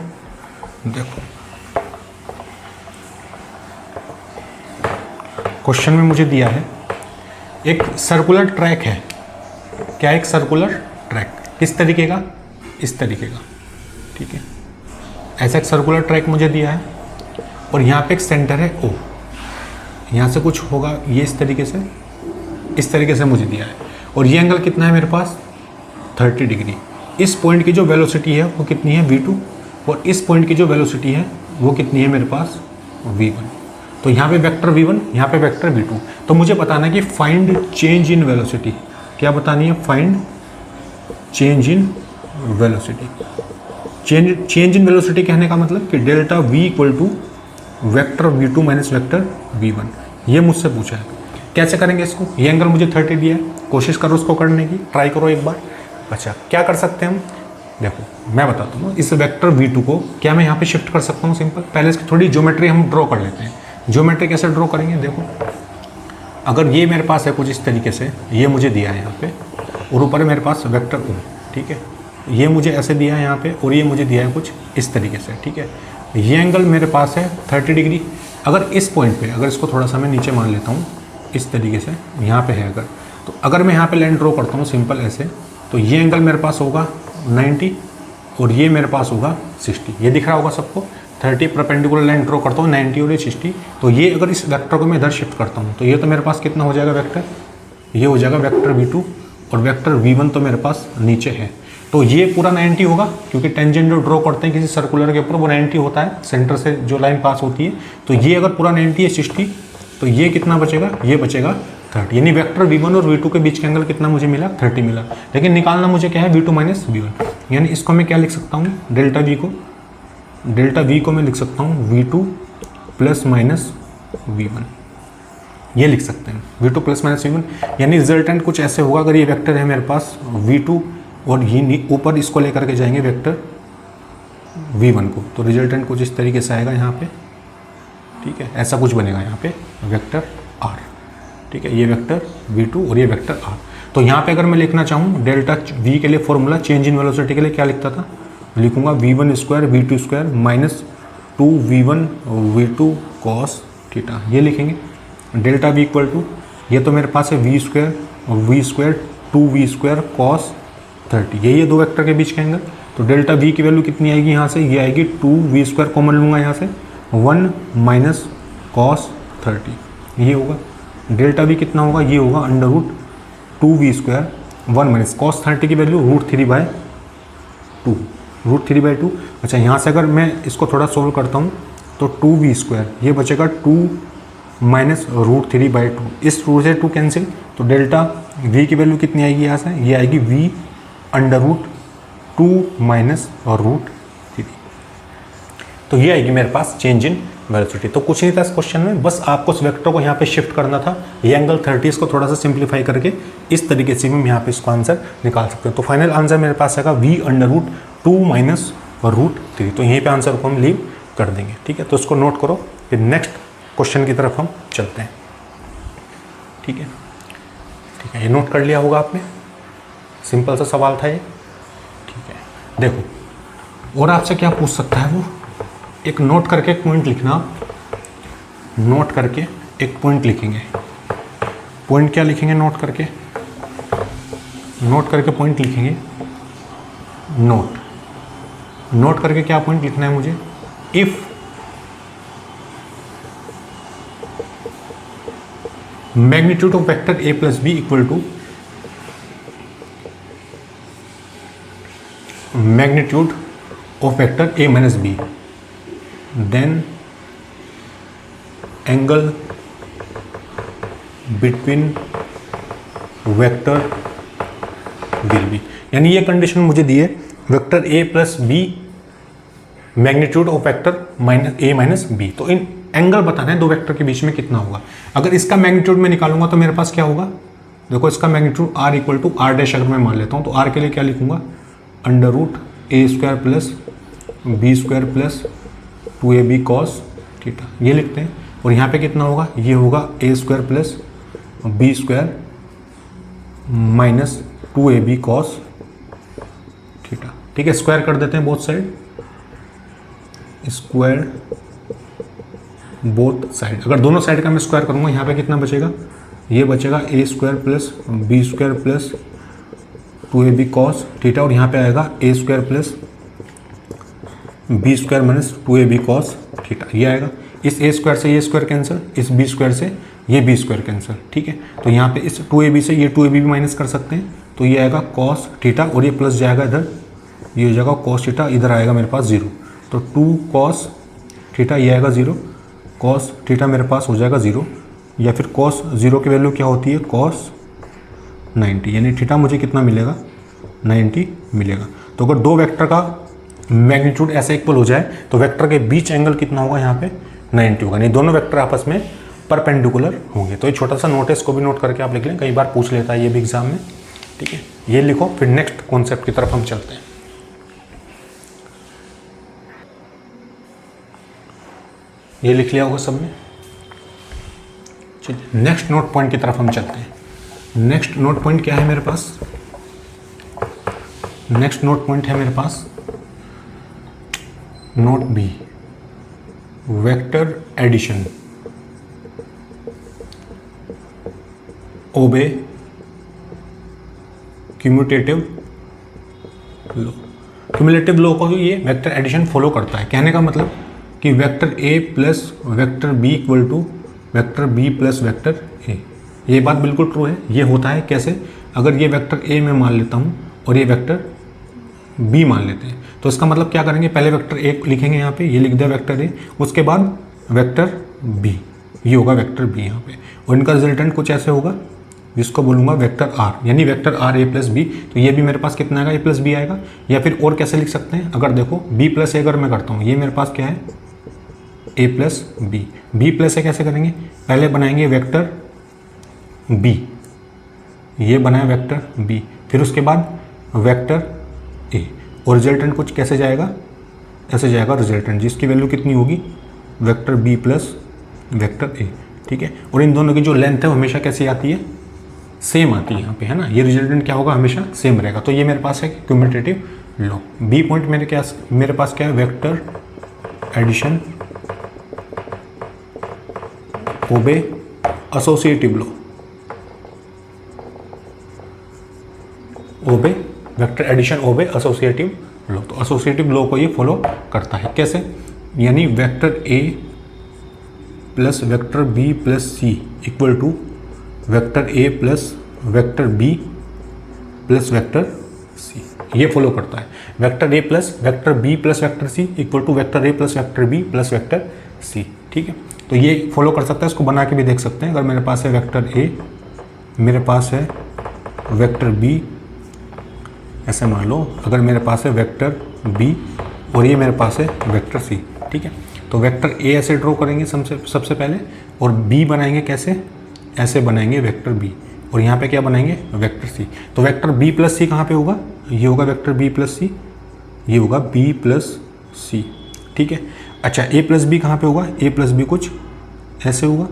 देखो क्वेश्चन में मुझे दिया है एक सर्कुलर ट्रैक है। क्या, एक सर्कुलर ट्रैक किस तरीके का, इस तरीके का। ठीक है, ऐसा एक सर्कुलर ट्रैक मुझे दिया है और यहाँ पे एक सेंटर है ओ, यहाँ से कुछ होगा ये इस तरीके से मुझे दिया है, और ये एंगल कितना है मेरे पास 30 डिग्री। इस पॉइंट की जो वेलोसिटी है वो कितनी है v2, और इस पॉइंट की जो वेलोसिटी है वो कितनी है मेरे पास v1। तो यहाँ पे वेक्टर v1, यहाँ पे वेक्टर v2। तो मुझे बताना है कि फाइंड चेंज इन वेलोसिटी। क्या बतानी है, find change in velocity. Change in velocity कहने का मतलब कि delta v equal to vector v2 minus vector v1, ये मुझसे पूछा है। कैसे करेंगे इसको, ये एंगल मुझे 30 दिया है, कोशिश करो उसको करने की, ट्राई करो एक बार। अच्छा, क्या कर सकते हैं हम, देखो मैं बताता हूँ। इस वेक्टर v2 को क्या मैं यहाँ पे शिफ्ट कर सकता हूँ, सिंपल। पहले इसकी थोड़ी ज्योमेट्री हम ड्रॉ कर लेते हैं। ज्योमेट्री कैसे ड्रॉ करेंगे, देखो अगर ये मेरे पास है कुछ इस तरीके से, ये मुझे दिया है यहाँ पे, और ऊपर है मेरे पास वेक्टर ओ। ठीक है, ये मुझे ऐसे दिया है यहाँ पे, और ये मुझे दिया है कुछ इस तरीके से। ठीक है, ये एंगल मेरे पास है 30 डिग्री। अगर इस पॉइंट पे, अगर इसको थोड़ा सा मैं नीचे मान लेता हूँ इस तरीके से, यहाँ पे है अगर, तो अगर मैं यहाँ पे लाइन ड्रॉ करता हूँ सिंपल ऐसे, तो ये एंगल मेरे पास होगा 90, और ये मेरे पास होगा 60। ये दिख रहा होगा सबको। 30 परपेंडिकुलर लाइन ड्रॉ करता हूँ, 90 और ये 60। तो ये अगर इस वेक्टर को मैं इधर शिफ्ट करता हूँ तो ये तो मेरे पास कितना हो जाएगा वेक्टर, ये हो जाएगा वेक्टर V2 और वेक्टर V1 तो मेरे पास नीचे है। तो ये पूरा 90 होगा क्योंकि टेंजेंट जो ड्रॉ करते हैं किसी सर्कुलर के ऊपर वो 90 होता है, सेंटर से जो लाइन पास होती है। तो ये अगर पूरा 90 है 60, तो ये कितना बचेगा, ये बचेगा 30। यानी वेक्टर V1 और V2 के बीच का एंगल कितना मुझे मिला, 30 मिला। लेकिन निकालना मुझे क्या है, V2 माइनस V1। यानी इसको मैं क्या लिख सकता हूँ, डेल्टा V को मैं लिख सकता हूँ V2 प्लस माइनस V1, ये लिख सकते हैं V2 प्लस माइनस V1। यानी रिजल्टेंट कुछ ऐसे होगा, अगर ये वेक्टर है मेरे पास V2 और ये ऊपर इसको लेकर के जाएंगे वेक्टर V1 को, तो रिजल्टेंट कुछ इस तरीके से आएगा यहाँ पे, ठीक है, ऐसा कुछ बनेगा यहाँ पे वेक्टर R, ठीक है, ये वेक्टर V2 और ये वेक्टर R। तो यहाँ पे अगर मैं लिखना चाहूँ डेल्टा V के लिए फॉर्मूला चेंज इन वेलोसिटी के लिए क्या लिखता था, लिखूंगा V1 square V2 square minus 2V1 V2 cos theta, ये लिखेंगे। डेल्टा V इक्वल टू, ये तो मेरे पास है V स्क्वायर और V square 2V square cos 30, ये दो वेक्टर के बीच का एंगल। तो डेल्टा V की वैल्यू कितनी आएगी यहाँ से, ये आएगी 2V स्क्वायर, कॉमन लूँगा यहाँ से, 1 माइनस कॉस 30, ये होगा। डेल्टा V कितना होगा, ये होगा under root 2V square 1 minus cos 30 की वैल्यू √3/2, √3/2। अच्छा, यहाँ से अगर मैं इसको थोड़ा सोल्व करता हूँ तो 2V स्क्वायर, ये बचेगा 2 माइनस √3/2, इस रूट से 2 कैंसिल, तो डेल्टा V की वैल्यू कितनी आएगी यहाँ से, ये आएगी V अंडर रूट 2 माइनस √3। तो ये आएगी मेरे पास चेंज इन वेलोसिटी। तो कुछ नहीं था इस क्वेश्चन में, बस आपको उस वेक्टर को यहाँ पे शिफ्ट करना था। ये एंगल 30, इसको थोड़ा सा सिंप्लीफाई करके इस तरीके से हम यहाँ पे इसको आंसर निकाल सकते हैं। तो फाइनल आंसर मेरे पास आएगा V अंडर रूट 2 माइनस √3। तो यहीं पे आंसर को हम लीव कर देंगे, ठीक है। तो इसको नोट करो, फिर नेक्स्ट क्वेश्चन की तरफ हम चलते हैं, ठीक है। ठीक है, ये नोट कर लिया होगा आपने, सिंपल सा सवाल था ये, ठीक है। देखो और आपसे क्या पूछ सकता है वो, एक नोट करके एक पॉइंट लिखना, नोट करके एक पॉइंट लिखेंगे। पॉइंट क्या लिखेंगे, नोट करके पॉइंट लिखेंगे। नोट करके क्या पॉइंट लिखना है मुझे, if magnitude of vector a plus b equal to magnitude of vector a minus b, then angle between vector will be. यानी ये कंडीशन मुझे दी है, vector a plus b magnitude of vector a minus b. तो इन angle बताना है दो वेक्टर के बीच में कितना होगा। अगर इसका मैग्नीट्यूड मैं निकालूंगा तो मेरे पास क्या होगा, देखो इसका magnitude r equal to r dash अगर मैं मान लेता हूँ तो r के लिए क्या लिखूंगा, under root a square plus B square plus 2ab cos theta, ये लिखते हैं। और यहाँ पे कितना होगा, ये होगा a square plus B square minus 2ab cos theta, ठीक है। स्क्वायर कर देते हैं both side, square both side. अगर दोनों साइड का मैं स्क्वायर करूंगा यहाँ पे कितना बचेगा, ये बचेगा a square plus B square plus 2ab cos theta, और यहाँ पे आएगा a square plus B square minus 2ab cos theta, ये आएगा। इस a स्क्वायर से ये स्क्वायर कैंसिल, इस b स्क्वायर से ये b स्क्वायर कैंसिल, ठीक है। तो यहाँ पे इस 2ab से ये 2ab भी माइनस कर सकते हैं, तो ये आएगा कॉस थीटा और ये प्लस जाएगा इधर, ये हो जाएगा कॉस थीटा, इधर आएगा मेरे पास 0, तो 2 कॉस थीटा, ये आएगा 0, कॉस थीटा मेरे पास हो जाएगा 0, या फिर कॉस 0 की वैल्यू क्या होती है, कॉस 90, यानी थीटा मुझे कितना मिलेगा, 90 मिलेगा। तो अगर दो वेक्टर का मैग्नीट्यूड ऐसे इक्वल हो जाए तो वेक्टर के बीच एंगल कितना होगा, यहाँ पे 90 होगा, नहीं दोनों वेक्टर आपस में परपेंडिकुलर होंगे। तो ये छोटा सा नोट है, इसको भी नोट करके आप लिख लें, कई बार पूछ लेता है ये भी एग्जाम में, ठीक है। ये लिखो, फिर नेक्स्ट कॉन्सेप्ट की तरफ हम चलते हैं। ये लिख लिया होगा सबने, चलिए नेक्स्ट नोट पॉइंट की तरफ हम चलते हैं। नेक्स्ट नोट पॉइंट क्या है मेरे पास, नेक्स्ट नोट पॉइंट है मेरे पास note b, vector addition obey commutative law. Cumulative law को ये वेक्टर एडिशन फॉलो करता है। कहने का मतलब कि vector A plus vector B equal to vector B plus vector A, ये बात बिल्कुल ट्रू है। ये होता है कैसे, अगर ये वेक्टर ए मैं मान लेता हूँ और ये वेक्टर बी मान लेते हैं, तो इसका मतलब क्या करेंगे, पहले वेक्टर ए लिखेंगे यहाँ पे, ये लिख दिया वेक्टर ए, उसके बाद वेक्टर बी, ये होगा वेक्टर बी यहाँ पे, और इनका रिजल्टेंट कुछ ऐसे होगा जिसको बोलूँगा वेक्टर आर, यानी vector R A plus B. तो ये भी मेरे पास कितना आएगा, ए प्लस बी आएगा। या फिर और कैसे लिख सकते हैं, अगर देखो बी प्लस ए अगर मैं करता हूँ, ये मेरे पास क्या है, ए प्लस बी। बी प्लस ए कैसे करेंगे, पहले बनाएंगे वेक्टर बी, ये बनाया वेक्टर बी, फिर उसके बाद वेक्टर ए, और रिजल्टेंट कुछ कैसे जाएगा, ऐसे जाएगा रिजल्टेंट, जिसकी वैल्यू कितनी होगी, vector B plus vector A. ठीक है, और इन दोनों की जो लेंथ है वो हमेशा कैसी आती है, सेम आती है यहाँ पे, है ना। ये रिजल्टेंट क्या होगा, हमेशा सेम रहेगा। तो ये मेरे पास है क्यूमुलेटिव लॉ। बी पॉइंट मेरे पास क्या है, vector addition obey associative law, obey vector addition obey associative law. तो एसोसिएटिव लॉ को ये फॉलो करता है। कैसे, यानी vector A plus vector B plus c equal to vector A plus vector B plus vector c, ये follow करता है। Vector A plus vector B plus vector c equal to vector A plus vector B plus vector c. ठीक है, तो ये follow कर सकता है, इसको बना के भी देख सकते हैं। अगर मेरे पास है वेक्टर ए, मेरे पास है वेक्टर बी, ऐसे मान लो, अगर मेरे पास है वेक्टर बी और ये मेरे पास है वेक्टर सी। ठीक है, तो वेक्टर ए ऐसे ड्रॉ करेंगे सबसे पहले, और बी बनाएंगे कैसे, ऐसे बनाएंगे वेक्टर बी, और यहाँ पे क्या बनाएंगे, वेक्टर सी। तो वेक्टर बी प्लस सी कहाँ पे होगा, ये होगा वेक्टर बी प्लस सी, ये होगा बी प्लस सी। ठीक है, अच्छा ए प्लस बी कहाँ पे होगा, ए प्लस बी कुछ ऐसे होगा,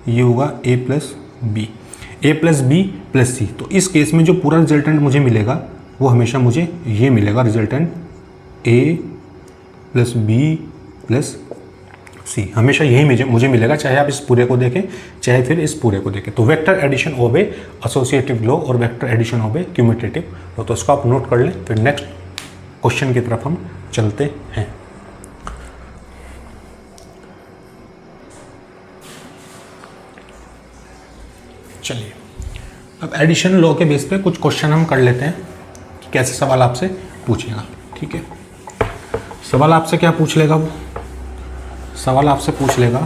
ये होगा ए प्लस बी, ए प्लस बी प्लस सी। तो इस केस में जो पूरा रिजल्टेंट मुझे मिलेगा वो हमेशा मुझे ये मिलेगा, रिजल्टेंट ए प्लस बी प्लस सी, हमेशा यही मुझे मिलेगा, चाहे आप इस पूरे को देखें चाहे फिर इस पूरे को देखें। तो vector addition obey associative law और वेक्टर एडिशन ओबे क्यूमुलेटिव लॉ, तो इसको आप नोट कर लें। फिर नेक्स्ट क्वेश्चन की तरफ हम चलते हैं। चलिए, अब एडिशन लॉ के बेस पे कुछ क्वेश्चन हम कर लेते हैं कि कैसे सवाल आपसे पूछेगा। ठीक है, सवाल आपसे क्या पूछ लेगा, वो सवाल आपसे पूछ लेगा,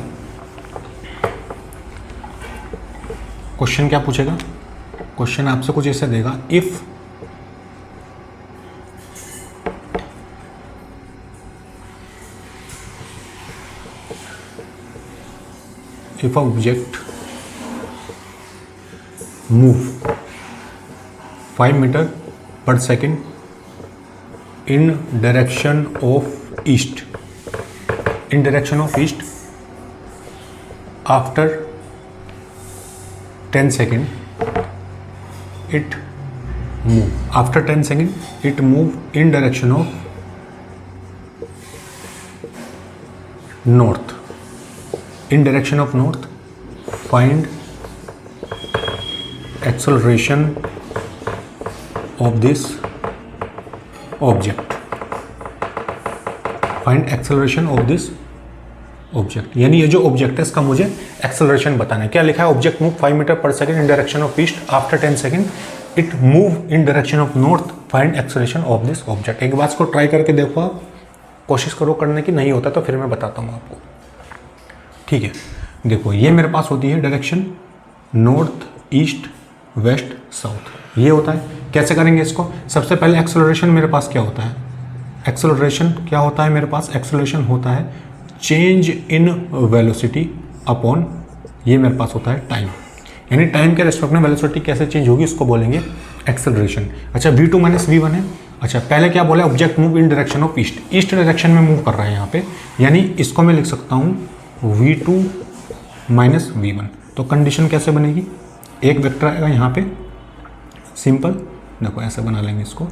क्वेश्चन क्या पूछेगा, क्वेश्चन आपसे कुछ ऐसे देगा, if object move 5 meter per second in direction of east, in direction of east after 10 second it move, after 10 second it move in direction of north, in direction of north, find acceleration of this object, find acceleration of this object, यानी ये जो object है इसका मुझे acceleration बताना है। क्या लिखा है, ऑब्जेक्ट मूव 5 मीटर पर second in direction of east after 10 second it move in direction of north, find acceleration of this object. एक बार इसको ट्राई करके देखो, आप कोशिश करो करने की, नहीं होता तो फिर मैं बताता हूँ आपको। ठीक है, देखो ये मेरे पास होती है direction north east west south, ये होता है। कैसे करेंगे इसको, सबसे पहले एक्सेलरेशन मेरे पास क्या होता है, एक्सेलरेशन क्या होता है मेरे पास, एक्सेलरेशन होता है चेंज इन वेलोसिटी अपॉन, ये मेरे पास होता है टाइम, यानी टाइम के रेस्पेक्ट में वेलोसिटी कैसे चेंज होगी उसको बोलेंगे एक्सेलरेशन। अच्छा v2 माइनस v1 है। अच्छा पहले क्या बोला, object move in direction of east, east direction में मूव कर रहा है यहाँ पे, यानी इसको मैं लिख सकता हूँ v2 माइनस v1। तो कंडीशन कैसे बनेगी, एक वेक्टर आएगा यहाँ पे, सिंपल देखो ऐसे बना लेंगे इसको,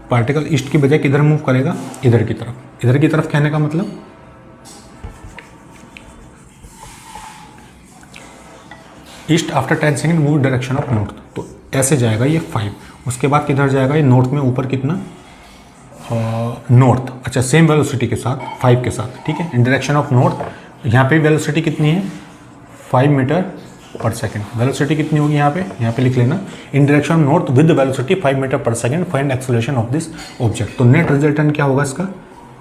पार्टिकल ईस्ट की बजाय किधर मूव करेगा, इधर की तरफ। इधर की तरफ कहने का मतलब east after 10 second move direction of north, तो ऐसे जाएगा ये 5, उसके बाद किधर जाएगा ये नॉर्थ में, ऊपर कितना नॉर्थ, अच्छा सेम वेलोसिटी के साथ 5 के साथ, ठीक है, इन डायरेक्शन ऑफ नॉर्थ। यहाँ पे वेलोसिटी कितनी है 5 मीटर पर सेकेंड। वेलोसिटी कितनी होगी यहाँ पे लिख लेना, in direction of north with velocity 5 meter per second, find acceleration of this object. तो नेट रिजल्टेंट क्या होगा इसका,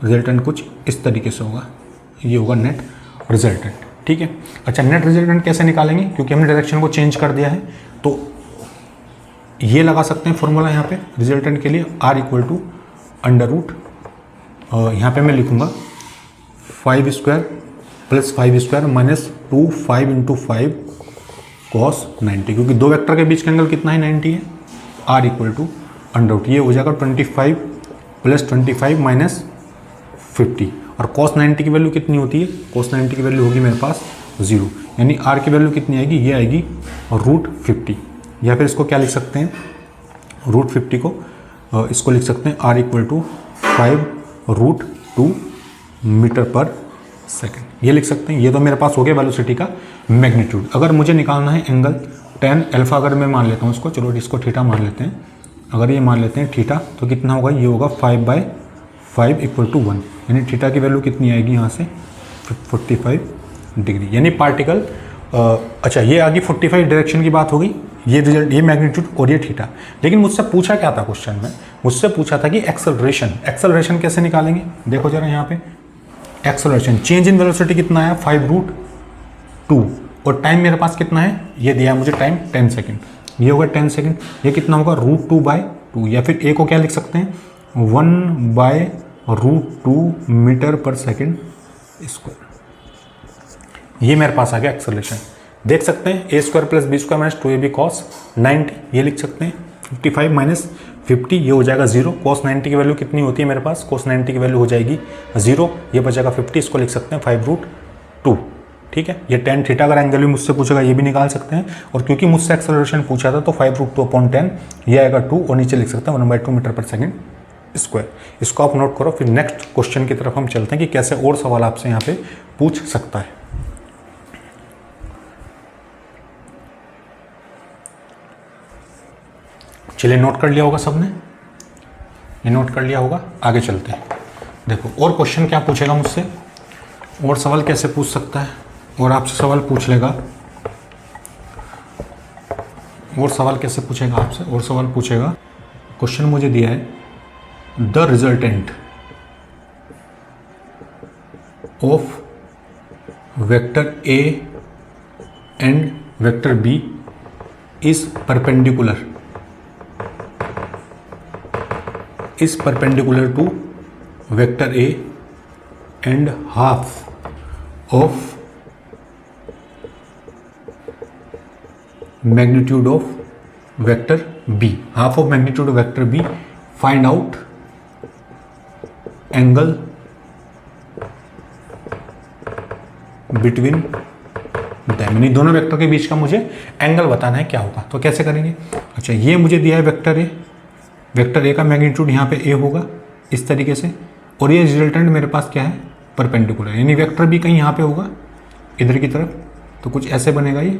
रिजल्टेंट कुछ इस तरीके से होगा, ये होगा नेट रिजल्टेंट, ठीक है। अच्छा नेट रिजल्टेंट कैसे निकालेंगे, क्योंकि हमने डायरेक्शन को चेंज कर दिया है, तो ये लगा सकते हैं फॉर्मूला यहाँ पे रिजल्टेंट के लिए, R equal to under root, यहाँ पे मैं लिखूँगा 5 square plus 5 square minus 2 5 into 5 cos 90, क्योंकि दो वेक्टर के बीच का एंगल कितना है 90 है। R equal to under root, ये हो जाएगा 25 प्लस 25 माइनस 50, और कॉस 90 की वैल्यू कितनी होती है, कॉस 90 की वैल्यू होगी मेरे पास 0, यानी R की वैल्यू कितनी आएगी, ये आएगी √50, या फिर इसको क्या लिख सकते हैं √50 को इसको लिख सकते हैं R equal to 5√2 metre per second, ये लिख सकते हैं। ये तो मेरे पास हो गया वेलोसिटी का मैग्नीट्यूड। अगर मुझे निकालना है एंगल tan अल्फा, अगर मैं मान लेता हूँ इसको, चलो इसको थीटा मान लेते हैं, अगर ये मान लेते हैं थीटा, तो कितना होगा, ये होगा 5/5 इक्वल टू 1, यानी थीटा की वैल्यू कितनी आएगी यहाँ से 45 डिग्री, यानी पार्टिकल अच्छा ये आगे 45 डायरेक्शन की बात होगी, ये रिजल्ट, ये मैग्नीट्यूड और ये थीटा। लेकिन मुझसे पूछा क्या था क्वेश्चन में, मुझसे पूछा था कि एक्सेलरेशन कैसे निकालेंगे। देखो जरा यहाँ पे एक्सेलरेशन, चेंज इन वेलोसिटी कितना है 5√2, और टाइम मेरे पास कितना है, ये दिया है मुझे टाइम 10 सेकेंड, ये होगा 10 सेकेंड, ये कितना होगा √2/2, या फिर ए को क्या लिख सकते हैं 1/√2 मीटर पर सेकेंड स्क्वायर। ये मेरे पास आ गया एक्सेलरेशन। देख सकते हैं a square plus B square minus 2ab cos 90, ये लिख सकते हैं 55 माइनस 50, ये हो जाएगा 0। cos 90 की वैल्यू कितनी होती है मेरे पास, cos 90 की वैल्यू हो जाएगी 0, ये बचेगा 50, इसको लिख सकते हैं 5√2, ठीक है। ये tan थीटा अगर एंगल भी मुझसे पूछेगा ये भी निकाल सकते हैं, और क्योंकि मुझसे एक्सेलरेशन पूछा था तो 5√2/10 ये आएगा 2, और नीचे लिख सकते हैं 1/2 मीटर पर सेकेंड स्क्वायर। इसको आप नोट करो, फिर नेक्स्ट क्वेश्चन की तरफ हम चलते हैं कि कैसे और सवाल आपसे यहाँ पे पूछ सकता है। चलिए नोट कर लिया होगा सबने, ये नोट कर लिया होगा, आगे चलते हैं। देखो और क्वेश्चन क्या पूछेगा मुझसे, और सवाल कैसे पूछ सकता है, और आपसे सवाल पूछ लेगा, और सवाल कैसे पूछेगा आपसे, और सवाल पूछेगा। क्वेश्चन मुझे दिया है the resultant of vector A and vector B is perpendicular to vector A and half of magnitude of vector B. Half of magnitude of vector B. Find out angle between them. यानी दोनों vector के बीच का मुझे angle बताना है क्या होगा, तो कैसे करेंगे। अच्छा ये मुझे दिया है वेक्टर ए, वेक्टर ए का मैग्नीट्यूड यहाँ पे ए होगा इस तरीके से, और ये रिजल्टेंट मेरे पास क्या है परपेंडिकुलर, यानी वेक्टर भी कहीं यहाँ पे होगा इधर की तरफ, तो कुछ ऐसे बनेगा ये।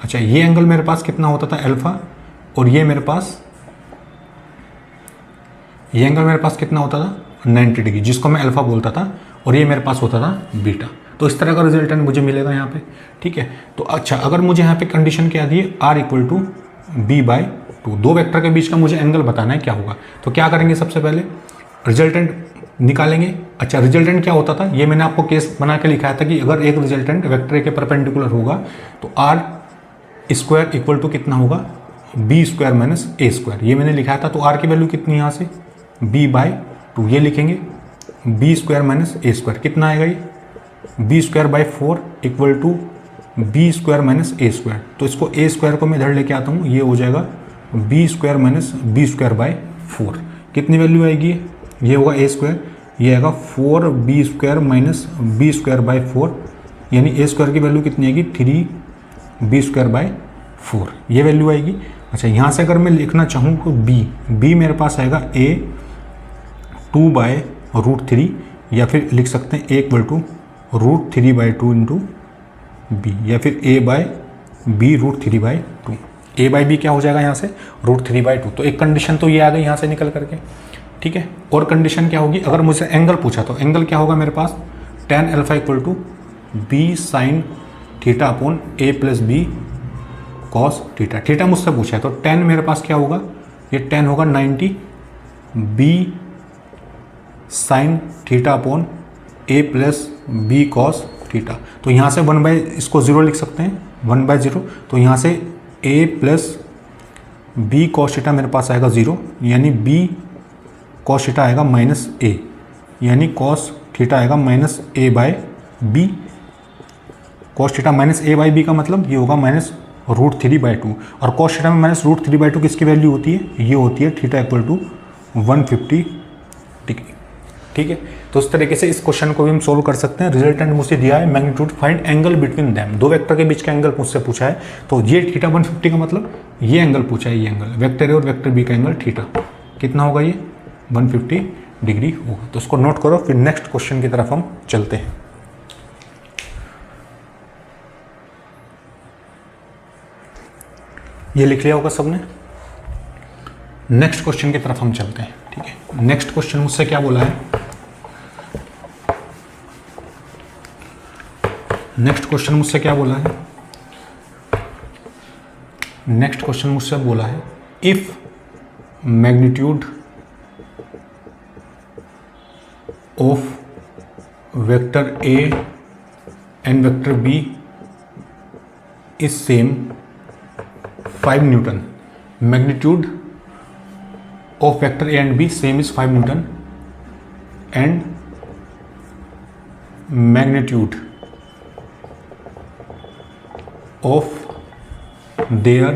अच्छा ये एंगल मेरे पास कितना होता था अल्फा, और ये मेरे पास ये एंगल मेरे पास कितना होता था 90 डिग्री, जिसको मैं अल्फा बोलता था, और ये मेरे पास होता था बीटा। तो इस तरह का रिजल्टेंट मुझे मिलेगा यहाँ पे, ठीक है। तो अच्छा अगर मुझे यहाँ पे कंडीशन क्या दी है R इक्वल टू B/2, दो वेक्टर के बीच का मुझे एंगल बताना है क्या होगा, तो क्या करेंगे सबसे पहले रिजल्टेंट निकालेंगे। अच्छा रिजल्टेंट क्या होता था, ये मैंने आपको केस बना के लिखाया था कि अगर एक रिजल्टेंट वेक्टर ए के परपेंडिकुलर होगा तो R स्क्वायर इक्वल टू कितना होगा B square minus A square, ये मैंने लिखाया था। तो R की वैल्यू कितनी यहाँ से B/2, ये लिखेंगे B square minus A square, कितना आएगा ये B square by 4 equal to B square minus A square. तो इसको A स्क्वायर को मैं इधर लेके आता हूँ, ये हो जाएगा B square minus B square by 4, कितनी वैल्यू आएगी ये होगा A स्क्वायर, ये आएगा 4B square minus B square by 4, यानी A स्क्वायर की वैल्यू कितनी आएगी 3B स्क्वायर बाई 4, ये वैल्यू आएगी। अच्छा यहाँ से अगर मैं लिखना चाहूँ तो B मेरे पास आएगा A 2/√3, या फिर लिख सकते हैं A equal to √3/2 into B, या फिर A/B √3/2। A/B क्या हो जाएगा यहाँ से √3/2। तो एक कंडीशन तो ये आ गई यहाँ से निकल करके। ठीक है। और कंडीशन क्या होगी, अगर मुझसे एंगल पूछा तो एंगल क्या होगा मेरे पास, tan alpha equal to B sine theta upon A plus B cos theta. Theta मुझसे पूछा है तो tan मेरे पास क्या होगा, ये tan होगा 90 B sine theta upon A plus B cos theta. तो यहाँ से 1 बाय इसको 0 लिख सकते हैं, 1/0। तो यहाँ से a plus B cos theta मेरे पास आएगा 0, यानी b कॉस थीटा आएगा माइनस a, यानी कॉस थीटा आएगा minus a by B. Cos theta minus a by B का मतलब ये होगा माइनस √3/2। और कॉस थीटा में माइनस √3/2 किसकी वैल्यू होती है, ये होती है थीटा इक्वल टू 150 डिग्री। ठीक है, तो इस तरीके से इस क्वेश्चन को भी हम सोल्व कर सकते हैं। रिजल्टेंट मुझसे दिया है, magnitude find angle between them, दो वेक्टर के बीच का एंगल मुझसे पूछा है। तो ये थीटा 150 का मतलब ये एंगल पूछा है, ये एंगल वेक्टर ए और वेक्टर बी का एंगल थीटा कितना होगा, ये 150 डिग्री होगा। तो उसको नोट करो, फिर नेक्स्ट क्वेश्चन की तरफ हम चलते हैं। ये लिख लिया होगा सबने। नेक्स्ट क्वेश्चन की तरफ हम चलते हैं। ठीक है, नेक्स्ट क्वेश्चन मुझसे क्या बोला है, नेक्स्ट क्वेश्चन मुझसे क्या बोला है, नेक्स्ट क्वेश्चन मुझसे बोला है if magnitude of vector A and vector B is same 5 newton, magnitude of vector a and b same is 5 Newton and magnitude of their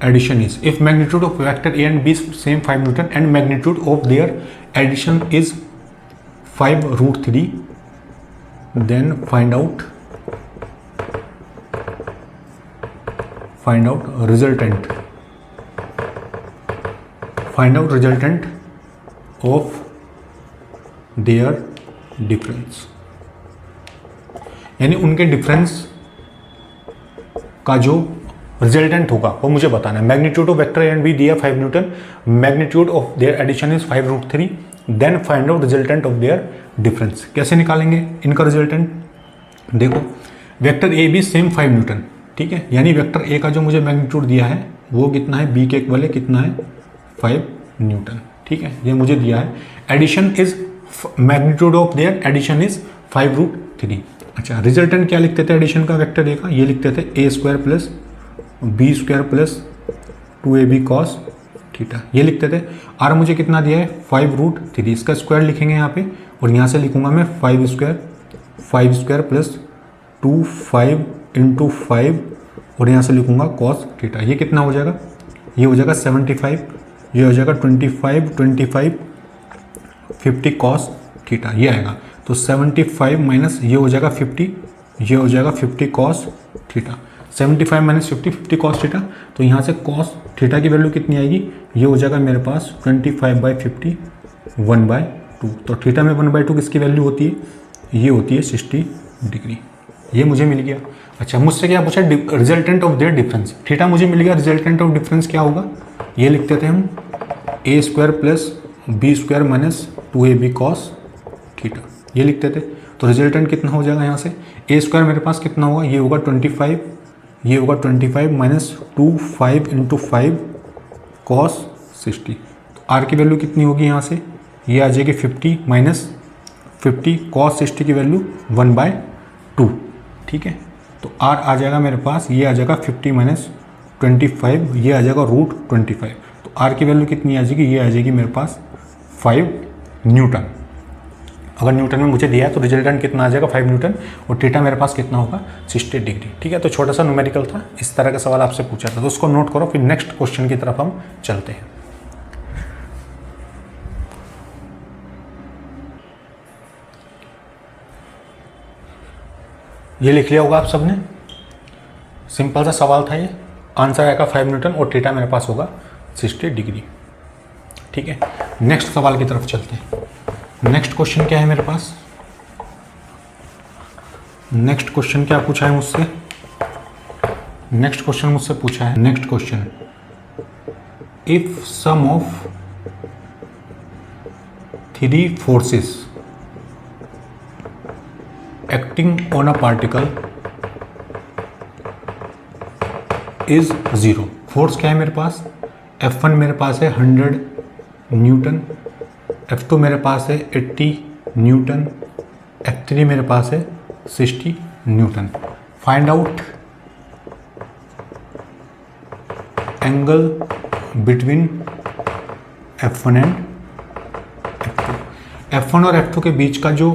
addition is, if magnitude of vector a and b is same 5 Newton and magnitude of their addition is 5√3, then find out resultant of their difference, यानी उनके difference का जो resultant होगा वो मुझे बताना है। Magnitude of vector A and B दिया 5 newton, magnitude of their addition is 5√3, then find out resultant of their difference. कैसे निकालेंगे इनका रिजल्टेंट, देखो vector A B same 5 newton, ठीक है, यानी वेक्टर ए का जो मुझे मैग्नीट्यूड दिया है वो कितना है, बी के इक्वल है कितना है 5 न्यूटन। ठीक है, ये मुझे दिया है। Addition is magnitude of their addition is 5√3। अच्छा, रिजल्टेंट क्या लिखते थे एडिशन का वेक्टर ए का, ये लिखते थे a square plus B square plus 2ab cos theta, ये लिखते थे। और मुझे कितना दिया है 5√3, इसका स्क्वायर लिखेंगे यहाँ पे और यहाँ से लिखूंगा मैं 5 स्क्वायर प्लस 2 5 इंटू 5 और यहाँ से लिखूंगा कॉस थीटा। ये कितना हो जाएगा, ये हो जाएगा 75, ये हो जाएगा 25 50 कॉस थीटा, ये आएगा। तो 75 माइनस ये हो जाएगा 50, ये हो जाएगा 50 cos theta. 75 minus 50 cos theta, तो यहाँ से कॉस थीटा की वैल्यू कितनी आएगी, ये हो जाएगा मेरे पास 25/50 1/2। तो थीटा में 1/2 किसकी वैल्यू होती है, ये होती है 60 डिग्री। ये मुझे मिल गया। अच्छा, मुझसे क्या पूछा, resultant of their difference. Theta मुझे मिल गया, रिजल्टेंट ऑफ डिफरेंस क्या होगा, ये लिखते थे हम a square plus B square minus 2ab cos theta, ये लिखते थे। तो रिजल्टेंट कितना हो जाएगा, यहाँ से a स्क्वायर मेरे पास कितना होगा, ये होगा 25, ये होगा 25 माइनस 2 5 इंटू 5 कॉस 60। तो r की वैल्यू कितनी होगी यहाँ से, ये आ जाएगी 50 माइनस 50 कॉस 60 की वैल्यू 1/2। ठीक है, तो r आ जाएगा मेरे पास, ये आ जाएगा 50 माइनस 25, ये आ जाएगा √25। तो r की वैल्यू कितनी आ जाएगी, ये आ जाएगी मेरे पास 5 न्यूटन। अगर न्यूटन में मुझे दिया है तो रिजल्टेंट कितना आ जाएगा 5 न्यूटन, और थीटा मेरे पास कितना होगा 60 डिग्री। ठीक है, तो छोटा सा न्यूमेरिकल था, इस तरह का सवाल आपसे पूछा था, तो उसको नोट करो, फिर नेक्स्ट क्वेश्चन की तरफ हम चलते हैं। ये लिख लिया होगा आप सबने, सिंपल सा सवाल था ये। आंसर आएगा 5 न्यूटन और थीटा मेरे पास होगा 60 डिग्री। ठीक है, नेक्स्ट सवाल की तरफ चलते हैं। नेक्स्ट क्वेश्चन क्या है मेरे पास, नेक्स्ट क्वेश्चन क्या पूछा है मुझसे, नेक्स्ट क्वेश्चन मुझसे पूछा है, next question if sum of three forces acting on a particle is 0। Force क्या है मेरे पास, F1 मेरे पास है 100 न्यूटन, F2 मेरे पास है 80 न्यूटन, F3 मेरे पास है 60 Newton. Find out angle between F1 and F2। F1 और F2 के बीच का जो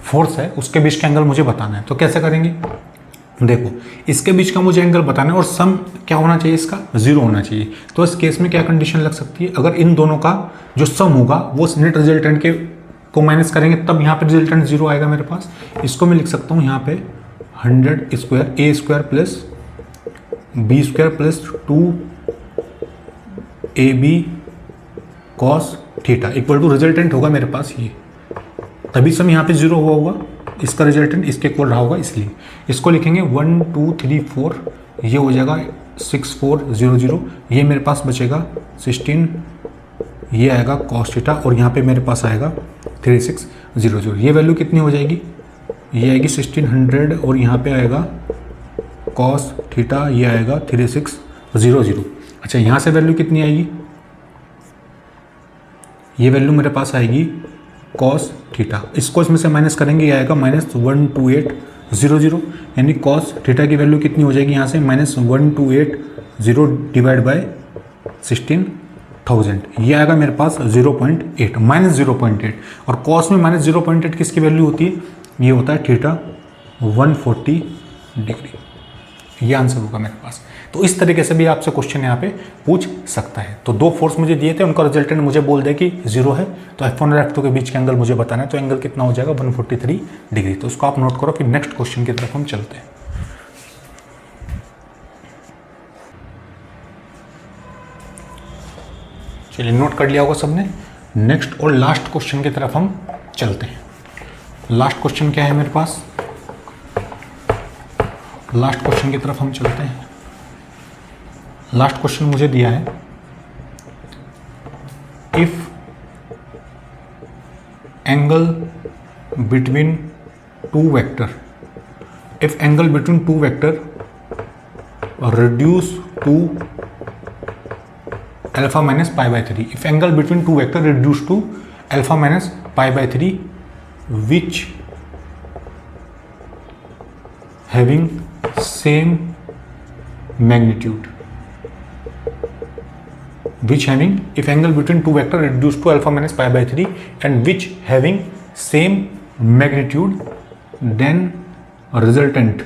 फोर्स है उसके बीच का एंगल मुझे बताना है। तो कैसे करेंगे, देखो इसके बीच का मुझे एंगल बताना है और सम क्या होना चाहिए, इसका 0 होना चाहिए। तो इस केस में क्या कंडीशन लग सकती है, अगर इन दोनों का जो सम होगा वो नेट रिजल्टेंट के को माइनस करेंगे तब यहाँ पे रिजल्टेंट 0 आएगा मेरे पास। इसको मैं लिख सकता हूँ यहाँ पे 100 square A square plus B square plus 2ab cos theta equal to resultant होगा मेरे पास ये, तभी सम यहाँ पे 0 हुआ होगा, इसका रिजल्टेंट इसके इक्वल रहा होगा, इसलिए इसको लिखेंगे 1 2 3 4, ये हो जाएगा 6400, ये मेरे पास बचेगा 16, ये आएगा कॉस थीटा और यहाँ पे मेरे पास आएगा 3600। ये वैल्यू कितनी हो जाएगी, ये आएगी 1600 और यहाँ पे आएगा कॉस थीटा, ये आएगा 3600। अच्छा यहाँ से वैल्यू कितनी आएगी, ये वैल्यू मेरे पास आएगी कॉस थीटा, इसको इसमें से माइनस करेंगे, ये आएगा -12800, यानी कॉस थीटा की वैल्यू कितनी हो जाएगी यहाँ से -1280 डिवाइड बाय 16,000, ये आएगा मेरे पास 0.8 -0.8। और कॉस में -0.8 किसकी वैल्यू होती है, ये होता है थीटा 140 डिग्री, ये आंसर होगा मेरे पास। तो इस तरीके से भी आपसे क्वेश्चन यहाँ पे पूछ सकता है। तो दो फोर्स मुझे दिए थे, उनका रिजल्टेंट मुझे बोल दे कि 0 है, तो F1 और F2 के बीच के एंगल मुझे बताना है, तो एंगल कितना हो जाएगा 143 डिग्री। तो उसको आप नोट करो, फिर नेक्स्ट क्वेश्चन की तरफ हम चलते हैं। चलिए नोट कर लिया होगा सबने। नेक्स्ट और लास्ट क्वेश्चन की तरफ हम चलते हैं। लास्ट क्वेश्चन क्या है मेरे पास, लास्ट क्वेश्चन की तरफ हम चलते हैं। लास्ट क्वेश्चन मुझे दिया है, if angle between two vector, if angle between two vector reduce to alpha minus pi by 3, if angle between two vector reduce to alpha minus pi by 3 which having same magnitude, which having, if angle between two vector reduced to alpha minus pi by 3 and which having same magnitude, then resultant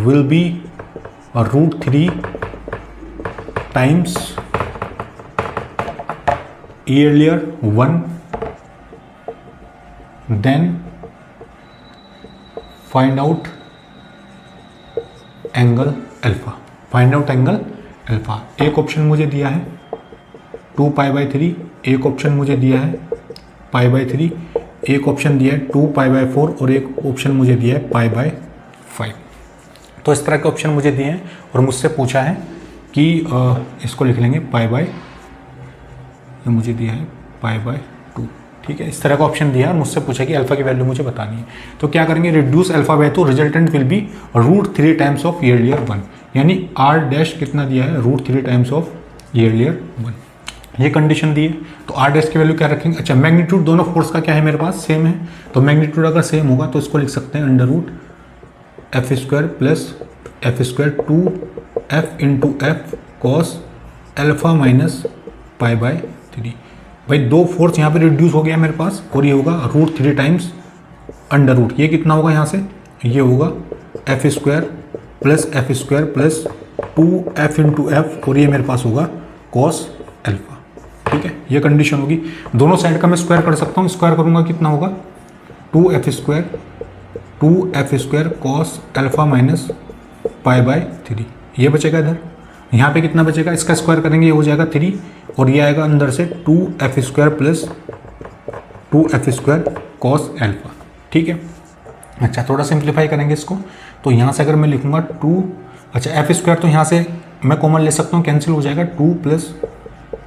will be √3 times earlier one, then find out angle alpha, find out angle alpha. एक option मुझे दिया है 2 pi by 3, एक option मुझे दिया है pi by 3, एक option दिया है 2 पाई बाई 4 और एक ऑप्शन मुझे दिया है पाई बाई 5। तो इस तरह के ऑप्शन मुझे दिए हैं और मुझसे पूछा है कि इसको लिख लेंगे पाई बाई, ये मुझे दिया है पाई बाई 2, ठीक है। इस तरह का ऑप्शन दिया है और मुझसे पूछा कि अल्फा की वैल्यू मुझे बतानी है। तो क्या करेंगे, reduce alpha by 2, resultant will be √3 times of earlier 1, यानी R डैश कितना दिया है √3 टाइम्स ऑफ ईयरलियर 1, ये कंडीशन दी है। तो R डैश की वैल्यू क्या रखेंगे, अच्छा मैग्नीट्यूड दोनों फोर्स का क्या है मेरे पास सेम है, तो मैग्नीट्यूड अगर सेम होगा तो इसको लिख सकते हैं √f² plus f² 2f into F cos alpha minus pi by 3। भाई दो फोर्स यहाँ पे रिड्यूस हो गया मेरे पास और ये होगा √3 टाइम्स √, ये कितना होगा यहाँ से, ये होगा f² plus f² plus 2f into F और ये मेरे पास होगा कॉस अल्फा, ठीक है। ये कंडीशन होगी। दोनों साइड का मैं स्क्वायर कर सकता हूँ, स्क्वायर करूँगा कितना होगा 2f² cos alpha minus pi by 3, ये बचेगा इधर। यहाँ पे कितना बचेगा, इसका स्क्वायर करेंगे ये हो जाएगा 3 और ये आएगा अंदर से 2f² plus 2f² cos alpha, ठीक है। अच्छा थोड़ा सिंप्लीफाई करेंगे इसको, तो यहाँ से अगर मैं लिखूँगा 2, अच्छा एफ स्क्वायर तो यहाँ से मैं कॉमन ले सकता हूँ, कैंसिल हो जाएगा 2 +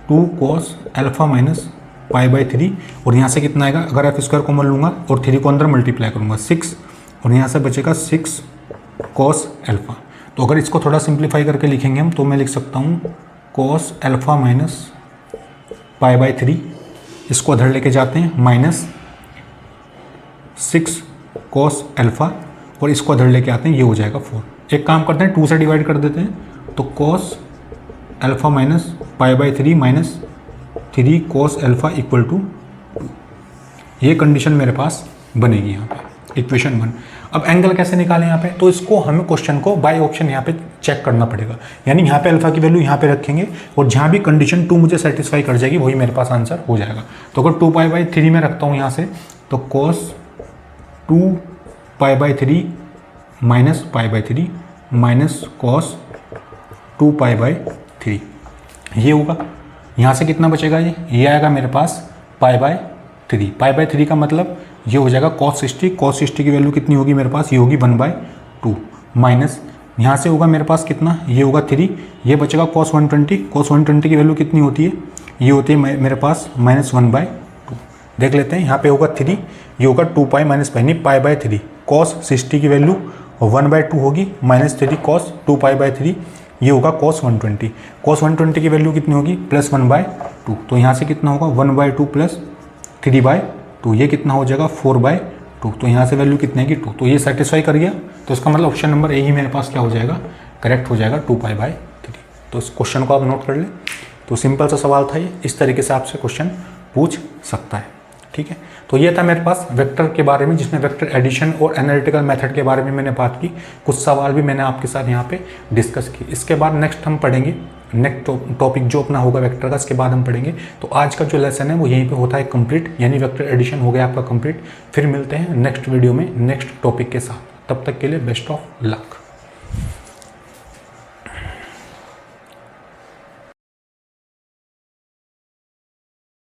2 cos अल्फा माइनस π/3, और यहाँ से कितना आएगा, अगर एफ स्क्वायर कॉमन लूँगा और 3 को अंदर मल्टीप्लाई करूँगा 6, और यहाँ से बचेगा 6 cos अल्फा। तो अगर इसको थोड़ा सिंप्लीफाई करके लिखेंगे हम, तो मैं लिख सकता हूँ cos अल्फा माइनस π/3, इसको अधर लेके जाते हैं माइनस 6 cos अल्फा, और इसको अधर लेके आते हैं, ये हो जाएगा 4। एक काम करते हैं 2 से डिवाइड कर देते हैं, तो cos alpha minus π/3 minus 3 cos alpha equal to 2। ये कंडीशन मेरे पास बनेगी यहाँ पे, इक्वेशन 1। अब एंगल कैसे निकालें यहाँ पे, तो इसको हमें क्वेश्चन को बाय ऑप्शन यहाँ पे चेक करना पड़ेगा, यानी यहाँ पे अल्फा की वैल्यू यहाँ पे रखेंगे, और जहाँ भी कंडीशन 2 मुझे सेटिस्फाई कर जाएगी वही मेरे पास आंसर हो जाएगा। तो अगर 2π/3 में रखता हूँ यहाँ से, तो cos 2π/3 माइनस π/3 माइनस cos 2π/3, ये होगा। यहाँ से कितना बचेगा, ये आएगा मेरे पास π/3। π/3 का मतलब ये हो जाएगा cos 60। cos 60 की वैल्यू कितनी होगी मेरे पास, ये होगी 1/2 माइनस यहाँ से होगा मेरे पास कितना, ये होगा 3, ये बचेगा cos 120। cos 120 की वैल्यू कितनी होती है, ये होती है मेरे पास -1/2। देख लेते हैं, यहाँ पे होगा 3, ये होगा 2π माइनस π/3। cos 60 की वैल्यू 1/2 होगी माइनस 3 cos 2π/3, ये होगा cos 120। cos 120 की वैल्यू कितनी होगी, +1/2। तो यहाँ से कितना होगा 1/2 + 3/2, ये कितना हो जाएगा 4/2। तो यहाँ से वैल्यू कितनी है 2, तो ये सेटिस्फाई कर गया। तो इसका मतलब ऑप्शन नंबर ए ही मेरे पास क्या हो जाएगा, करेक्ट हो जाएगा 2π/3। तो इस क्वेश्चन को आप नोट कर लें। तो सिंपल सा सवाल था ये, इस तरीके से आपसे क्वेश्चन पूछ सकता है, ठीक है। तो ये था मेरे पास वेक्टर के बारे में, जिसमें वेक्टर एडिशन और एनालिटिकल मेथड के बारे में मैंने बात की। कुछ सवाल भी मैंने आपके साथ यहाँ पे डिस्कस किए। इसके बाद नेक्स्ट हम पढ़ेंगे, नेक्स्ट टॉपिक जो अपना होगा वेक्टर का, इसके बाद हम पढ़ेंगे। तो आज का जो लेसन है वो यहीं पे होता है कंप्लीट, यानी वेक्टर एडिशन हो गया आपका कंप्लीट। फिर मिलते हैं नेक्स्ट वीडियो में नेक्स्ट टॉपिक के साथ। तब तक के लिए बेस्ट ऑफ लक।